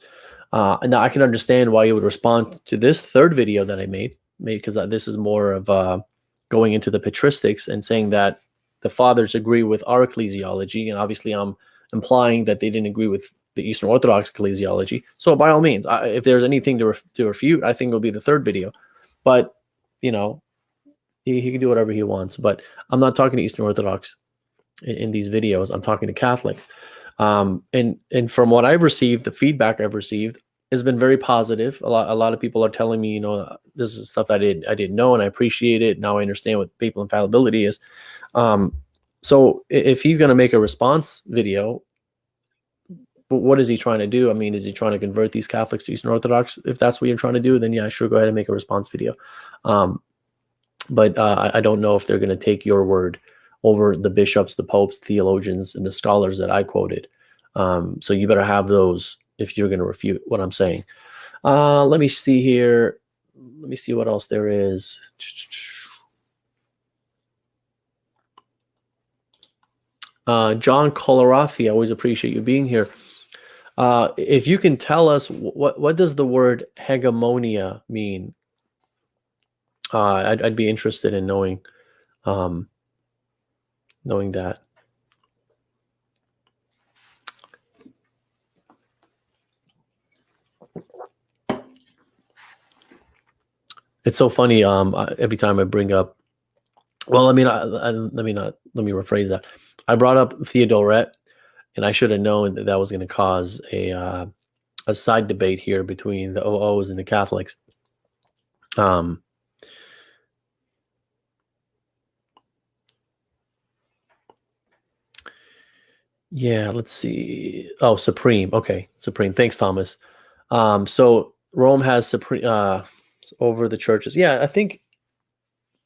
Now I can understand why you would respond to this third video that I made because this is more of going into the Patristics and saying that the fathers agree with our ecclesiology, and obviously I'm implying that they didn't agree with the Eastern Orthodox ecclesiology. So by all means, if there's anything to refute, I think it'll be the third video. But he can do whatever he wants. But I'm not talking to Eastern Orthodox in these videos. I'm talking to Catholics. And from what I've received, the feedback I've received has been very positive. A lot of people are telling me, this is stuff I didn't know, and I appreciate it. Now I understand what papal infallibility is. So if he's going to make a response video, what is he trying to do? I mean, is he trying to convert these Catholics to Eastern Orthodox? If that's what you're trying to do, then yeah, sure, go ahead and make a response video. But I don't know if they're going to take your word over the bishops, the popes, theologians, and the scholars that I quoted. So you better have those if you're going to refute what I'm saying. Let me see here. Let me see what else there is. John Colarafi, I always appreciate you being here. If you can tell us what does the word hegemonia mean? I'd be interested in knowing that. It's so funny. Every time I bring up, well, I mean, let me rephrase that. I brought up Theodoret, and I should have known that that was going to cause a side debate here between the OOs and the Catholics. Yeah, let's see. Oh, Supreme. Okay, Supreme. Thanks, Thomas. So Rome has supreme over the churches. Yeah, I think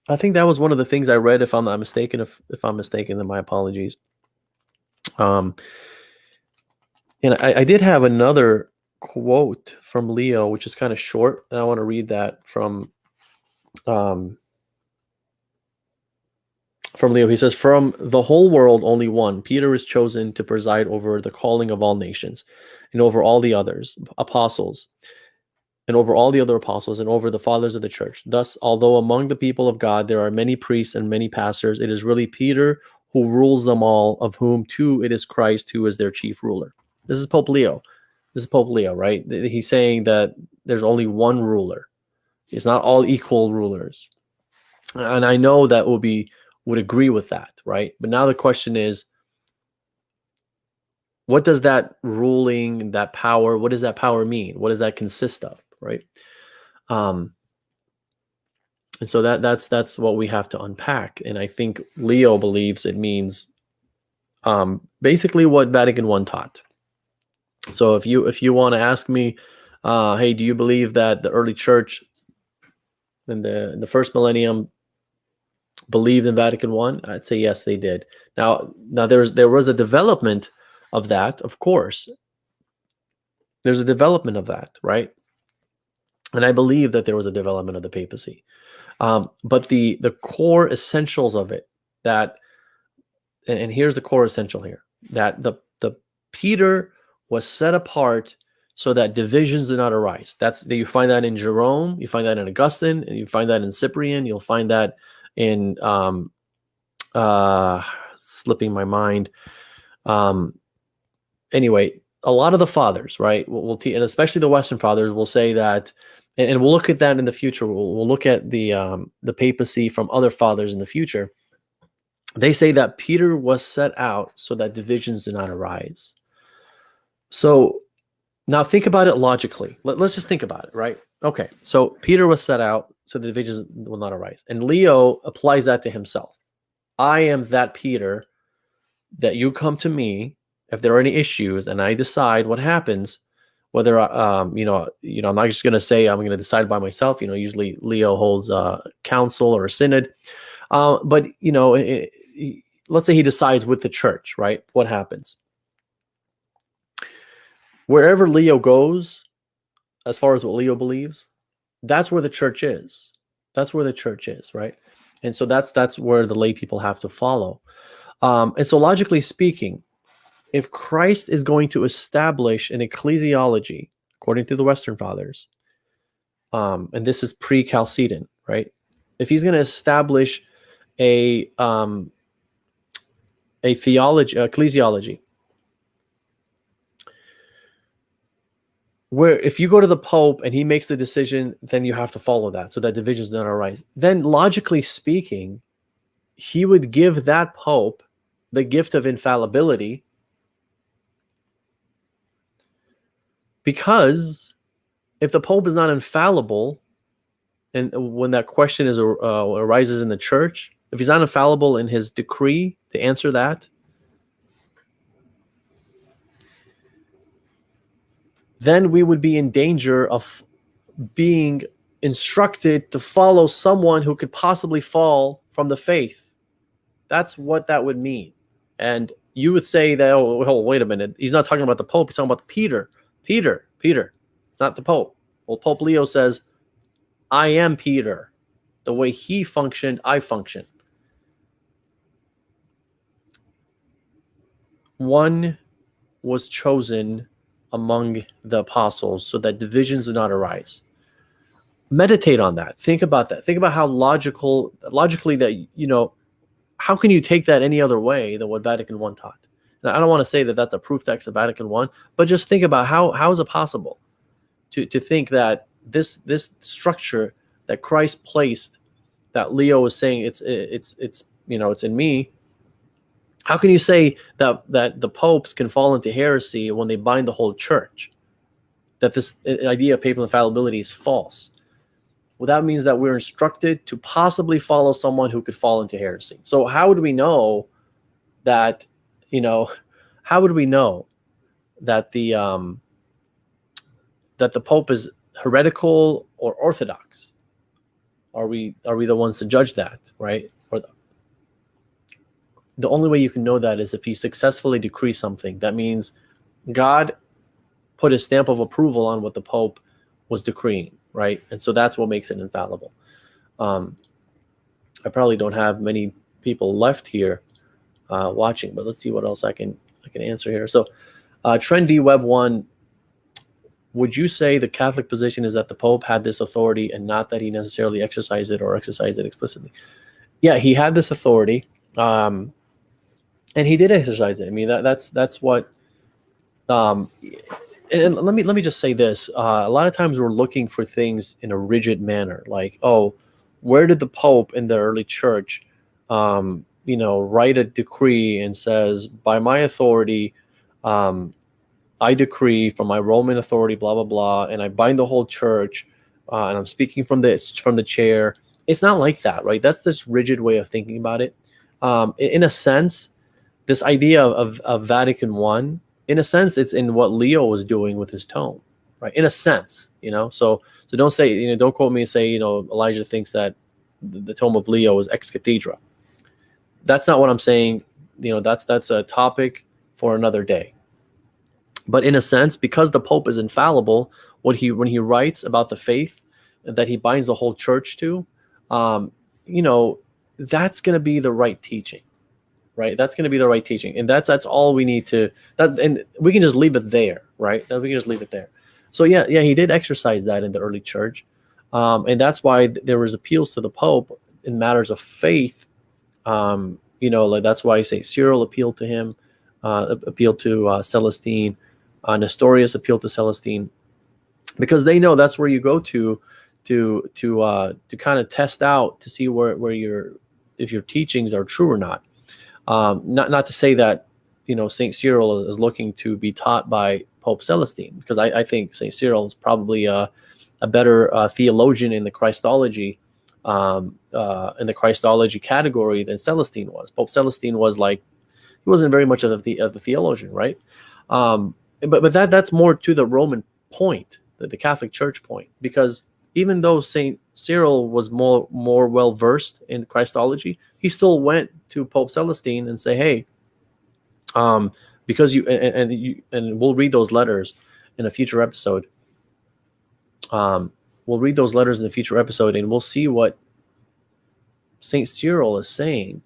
that was one of the things I read. If I'm not mistaken, if I'm mistaken, then my apologies. And I did have another quote from Leo, which is kind of short, and I want to read that from Leo. He says, "From the whole world, only one, Peter, is chosen to preside over the calling of all nations, and over all the others, apostles, and over all the other apostles, and over the fathers of the church. Thus, although among the people of God there are many priests and many pastors, it is really Peter who rules them all, of whom too it is Christ who is their chief ruler." This is Pope Leo. This is Pope Leo, right? He's saying that there's only one ruler. It's not all equal rulers. And I know that would agree with that, right? But now the question is, what does that ruling, that power, what does that power mean? What does that consist of, right? And so that's what we have to unpack. And I think Leo believes it means basically what Vatican I taught. So if you want to ask me, hey, do you believe that the early church in the first millennium believed in Vatican I? I'd say yes, they did. Now there was a development of that, of course. There's a development of that, right? And I believe that there was a development of the papacy. But the core essentials of it, that, and here's the core essential here, that the Peter was set apart so that divisions do not arise. You find that in Jerome, you find that in Augustine, and you find that in Cyprian, you'll find that in slipping my mind. Anyway, a lot of the fathers, right, and especially the Western fathers, will say that, and we'll look at that in the future. We'll look at the papacy from other fathers in the future. They say that Peter was set out so that divisions do not arise. So now think about it logically. Let's just think about it, right? Okay, so Peter was set out so the divisions will not arise. And Leo applies that to himself. I am that Peter that you come to me if there are any issues, and I decide what happens. Whether I'm not just going to say I'm going to decide by myself. Usually Leo holds a council or a synod. But let's say he decides with the church, right? What happens? Wherever Leo goes, as far as what Leo believes, that's where the church is. That's where the church is, right? And so that's where the lay people have to follow. And so logically speaking, if Christ is going to establish an ecclesiology, according to the Western fathers, and this is pre-Chalcedon, right? If he's going to establish a ecclesiology, where if you go to the Pope and he makes the decision, then you have to follow that so that divisions don't arise. Then logically speaking, he would give that Pope the gift of infallibility, because if the Pope is not infallible, and when that question arises in the church, if he's not infallible in his decree to answer that, then we would be in danger of being instructed to follow someone who could possibly fall from the faith. That's what that would mean. And you would say that, oh, wait a minute, he's not talking about the Pope, he's talking about Peter. Peter, it's not the Pope. Well, Pope Leo says, I am Peter. The way he functioned, I function. One was chosen among the apostles so that divisions do not arise. Meditate on that. Think about that. Think about how logically that, how can you take that any other way than what Vatican I taught? And I don't want to say that that's a proof text of Vatican I, but just think about how is it possible to think that this structure that Christ placed, that Leo was saying it's in me. How can you say that the popes can fall into heresy when they bind the whole church? That this idea of papal infallibility is false. Well, that means that we're instructed to possibly follow someone who could fall into heresy. So how would we know that, how would we know that the Pope is heretical or orthodox? Are we the ones to judge that, right? Or the only way you can know that is if he successfully decrees something. That means God put a stamp of approval on what the Pope was decreeing, right? And so that's what makes it infallible. I probably don't have many people left here watching, but let's see what else I can answer here. So Trendy Web 1, would you say the Catholic position is that the Pope had this authority and not that he necessarily exercised it or exercised it explicitly? Yeah, he had this authority, and he did exercise it. I mean, that's what. And let me just say this: a lot of times we're looking for things in a rigid manner, like, oh, where did the Pope in the early Church, write a decree and says, by my authority, I decree from my Roman authority, blah blah blah, and I bind the whole Church, and I'm speaking from the chair. It's not like that, right? That's this rigid way of thinking about it. In a sense, this idea of Vatican I, in a sense, it's in what Leo was doing with his tome, right? In a sense, So don't say, don't quote me and say, Elijah thinks that the tome of Leo is ex cathedra. That's not what I'm saying. That's a topic for another day. But in a sense, because the Pope is infallible, when he writes about the faith that he binds the whole Church to, that's going to be the right teaching. Right, that's going to be the right teaching, and that's all we need to. And we can just leave it there, right? We can just leave it there. So yeah, he did exercise that in the early Church, and that's why there was appeals to the Pope in matters of faith. Like that's why Saint Cyril appealed to him, appealed to Celestine, Nestorius appealed to Celestine, because they know that's where you go to kind of test out to see if your teachings are true or not. Not to say that Saint Cyril is looking to be taught by Pope Celestine, because I think Saint Cyril is probably a better theologian in the Christology category than Celestine was. Pope Celestine was he wasn't very much of the theologian, right? But that's more to the Roman point, the Catholic Church point, because even though Saint Cyril was more well versed in Christology, he still went to Pope Celestine and say, "Hey, because you and we'll read those letters in a future episode. We'll read those letters in a future episode, and we'll see what Saint Cyril is saying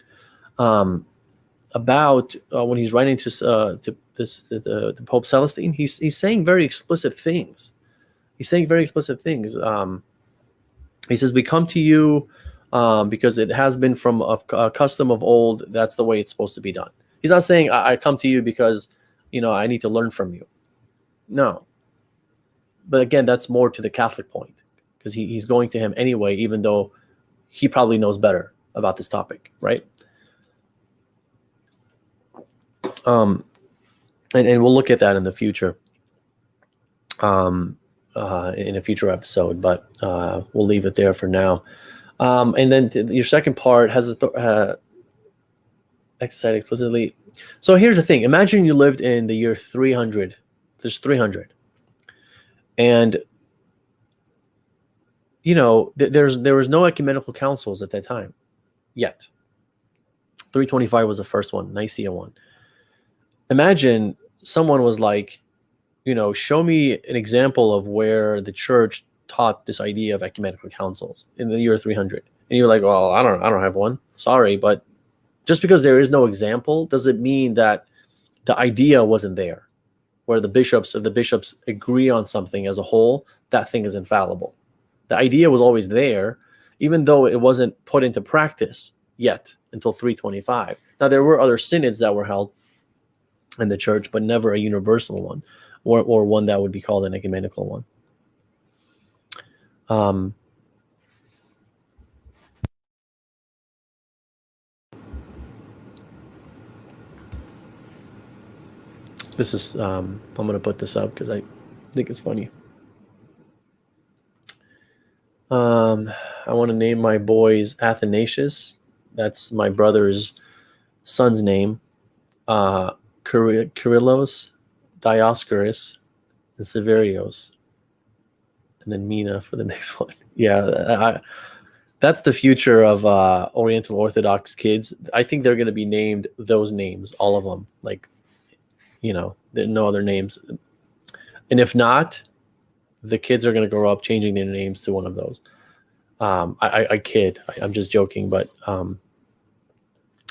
about when he's writing to the Pope Celestine. He's saying very explicit things. He's saying very explicit things. He says, "We come to you because it has been from a custom of old. That's the way it's supposed to be done." He's not saying, I come to you because, I need to learn from you. No. But again, that's more to the Catholic point, because he's going to him anyway, even though he probably knows better about this topic, right? And we'll look at that in the future. In a future episode, but we'll leave it there for now. And then your second part has exercised explicitly. So here's the thing: imagine you lived in the year 300. There's 300, and there was no ecumenical councils at that time yet. 325 was the first one, Nicaea one. Imagine someone was like, show me an example of where the Church taught this idea of ecumenical councils in the year 300. And you're like, well, I don't have one. Sorry. But just because there is no example doesn't mean that the idea wasn't there, where if the bishops agree on something as a whole, that thing is infallible. The idea was always there, even though it wasn't put into practice yet until 325. Now, there were other synods that were held in the Church, but never a universal one. Or one that would be called an ecumenical one. This is I'm going to put this up because I think it's funny. I want to name my boys Athanasius. That's my brother's son's name. Kyrillos, Dioscorus, and Severios. And then Mina for the next one. Yeah, that's the future of Oriental Orthodox kids. I think they're going to be named those names, all of them. Like, there's no other names. And if not, the kids are going to grow up changing their names to one of those. I kid. I'm just joking, but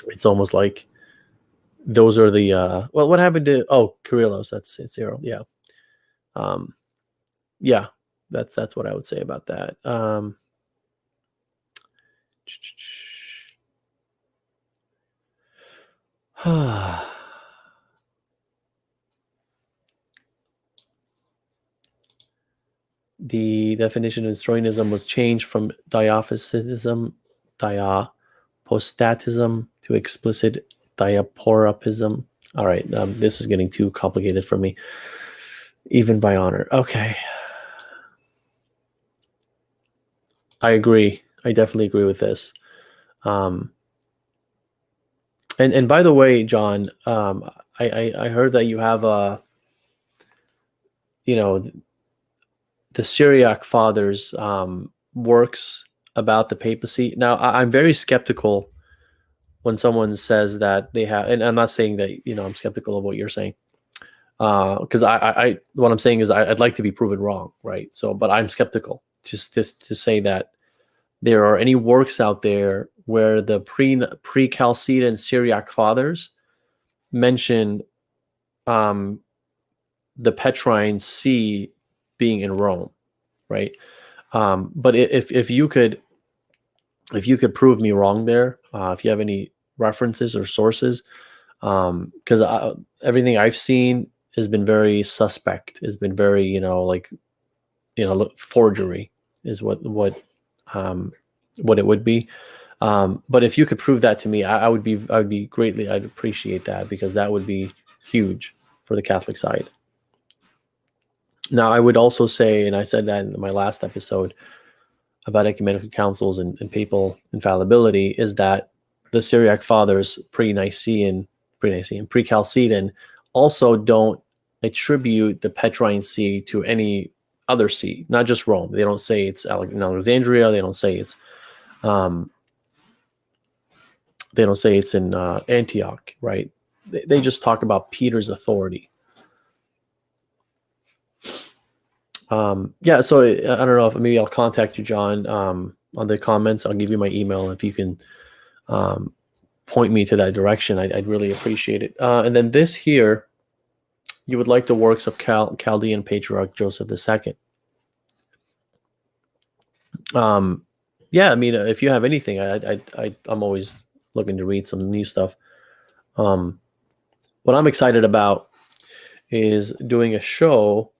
it's almost like those are the what happened to Kyrillos? That's Cyril. Yeah. Yeah, that's what I would say about that. The definition of Nestorianism was changed from diaphostatism to explicit diaporapism. All right, this is getting too complicated for me, even by honor. Okay. I agree. I definitely agree with this. And by the way, John, I heard that you have the Syriac Fathers works about the papacy. Now, I'm very skeptical when someone says that they have, and I'm not saying that I'm skeptical of what you're saying, because I what I'm saying is I'd like to be proven wrong, right? So, but I'm skeptical just to say that there are any works out there where the pre-Chalcedon Syriac Fathers mention the Petrine See being in Rome, right? But if you could prove me wrong there, if you have any references or sources, because everything I've seen has been very suspect. Has been very forgery is what it would be. But if you could prove that to me, I'd appreciate that, because that would be huge for the Catholic side. Now, I would also say, and I said that in my last episode about ecumenical councils and papal infallibility, is that the Syriac Fathers pre-Chalcedon also don't attribute the Petrine See to any other see, not just Rome. They don't say it's in Alexandria. They don't say it's in Antioch, right? They just talk about Peter's authority. So I don't know if maybe I'll contact you, John, on the comments. I'll give you my email. If you can point me to that direction, I'd really appreciate it. And then this here, you would like the works of Chaldean Patriarch Joseph II. Yeah, I mean, if you have anything, I'm always looking to read some new stuff. What I'm excited about is doing a show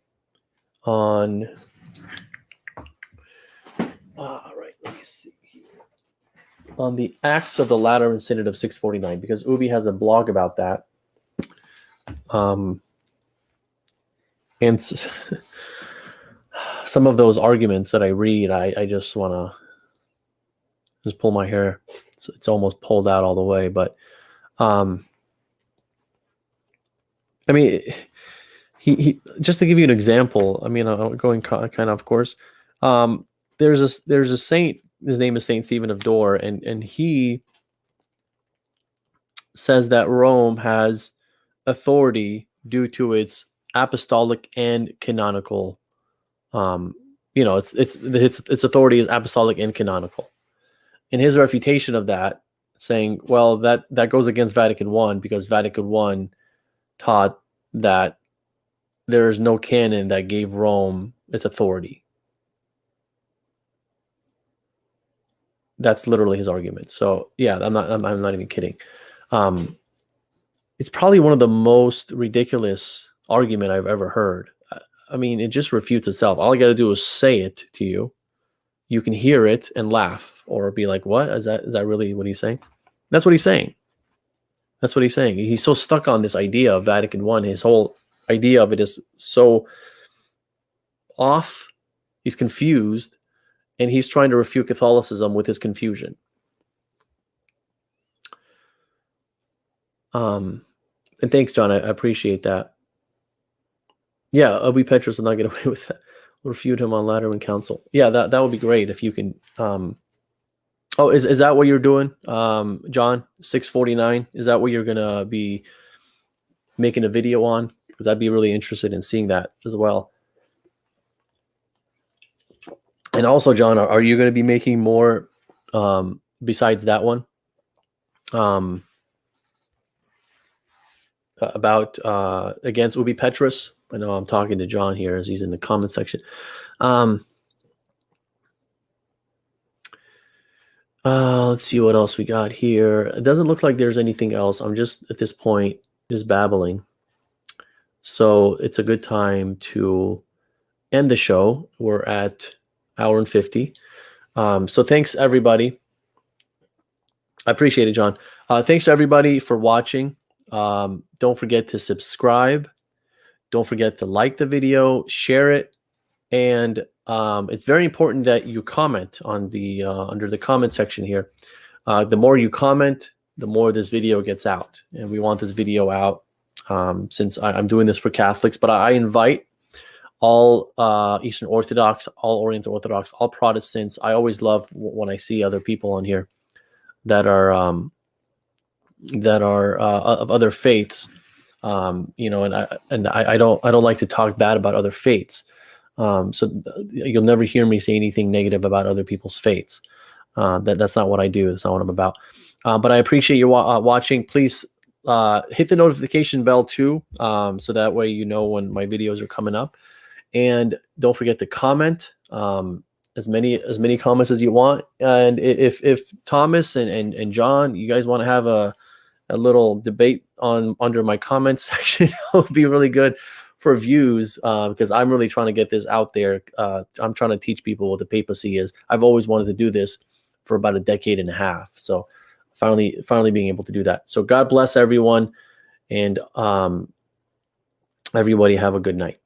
on let me see here, on the Acts of the Lateran Synod of 649, because Ubi has a blog about that. And some of those arguments that I read, I just want to just pull my hair. It's almost pulled out all the way, but I mean, he just to give you an example. I mean, I'm going kind of course. There's a saint. His name is Saint Stephen of Dore, and he says that Rome has authority due to its apostolic and canonical. Its authority is apostolic and canonical. In his refutation of that, saying, well, that goes against Vatican I, because Vatican I taught that there is no canon that gave Rome its authority. That's literally his argument. So yeah, I'm not even kidding. It's probably one of the most ridiculous argument I've ever heard. I mean, it just refutes itself. All I got to do is say it to you. You can hear it and laugh, or be like, "What is that? Is that really what he's saying?" That's what he's saying. That's what he's saying. He's so stuck on this idea of Vatican I. His whole idea of it is so off. He's confused, and he's trying to refute Catholicism with his confusion. And thanks, John. I appreciate that. Yeah, Obi Petrus will not get away with that. We'll refute him on Lateran Council. Yeah, that would be great if you can. Oh, is that what you're doing, John? 649. Is that what you're gonna be making a video on? Because I'd be really interested in seeing that as well. And also, John, are you going to be making more besides that one? About against Ubi Petrus? I know I'm talking to John here as he's in the comment section. Let's see what else we got here. It doesn't look like there's anything else. I'm just at this point just babbling. So it's a good time to end the show. We're at hour and 50. So thanks everybody. I appreciate it, John. Thanks to everybody for watching. Don't forget to subscribe. Don't forget to like the video, share it, and it's very important that you comment on the under the comment section here. The more you comment, the more this video gets out, and we want this video out since I'm doing this for Catholics, but I invite all Eastern Orthodox, all Oriental Orthodox, all Protestants. I always love when I see other people on here that are of other faiths. You know, and I don't like to talk bad about other faiths. So you'll never hear me say anything negative about other people's faiths. That's not what I do. That's not what I'm about. But I appreciate you watching. Please hit the notification bell too, so that way you know when my videos are coming up. And don't forget to comment as many comments as you want. And if Thomas and John, you guys want to have a little debate under my comment section, that would be really good for views, because I'm really trying to get this out there. I'm trying to teach people what the papacy is. I've always wanted to do this for about a decade and a half. So finally being able to do that. So God bless everyone, and everybody have a good night.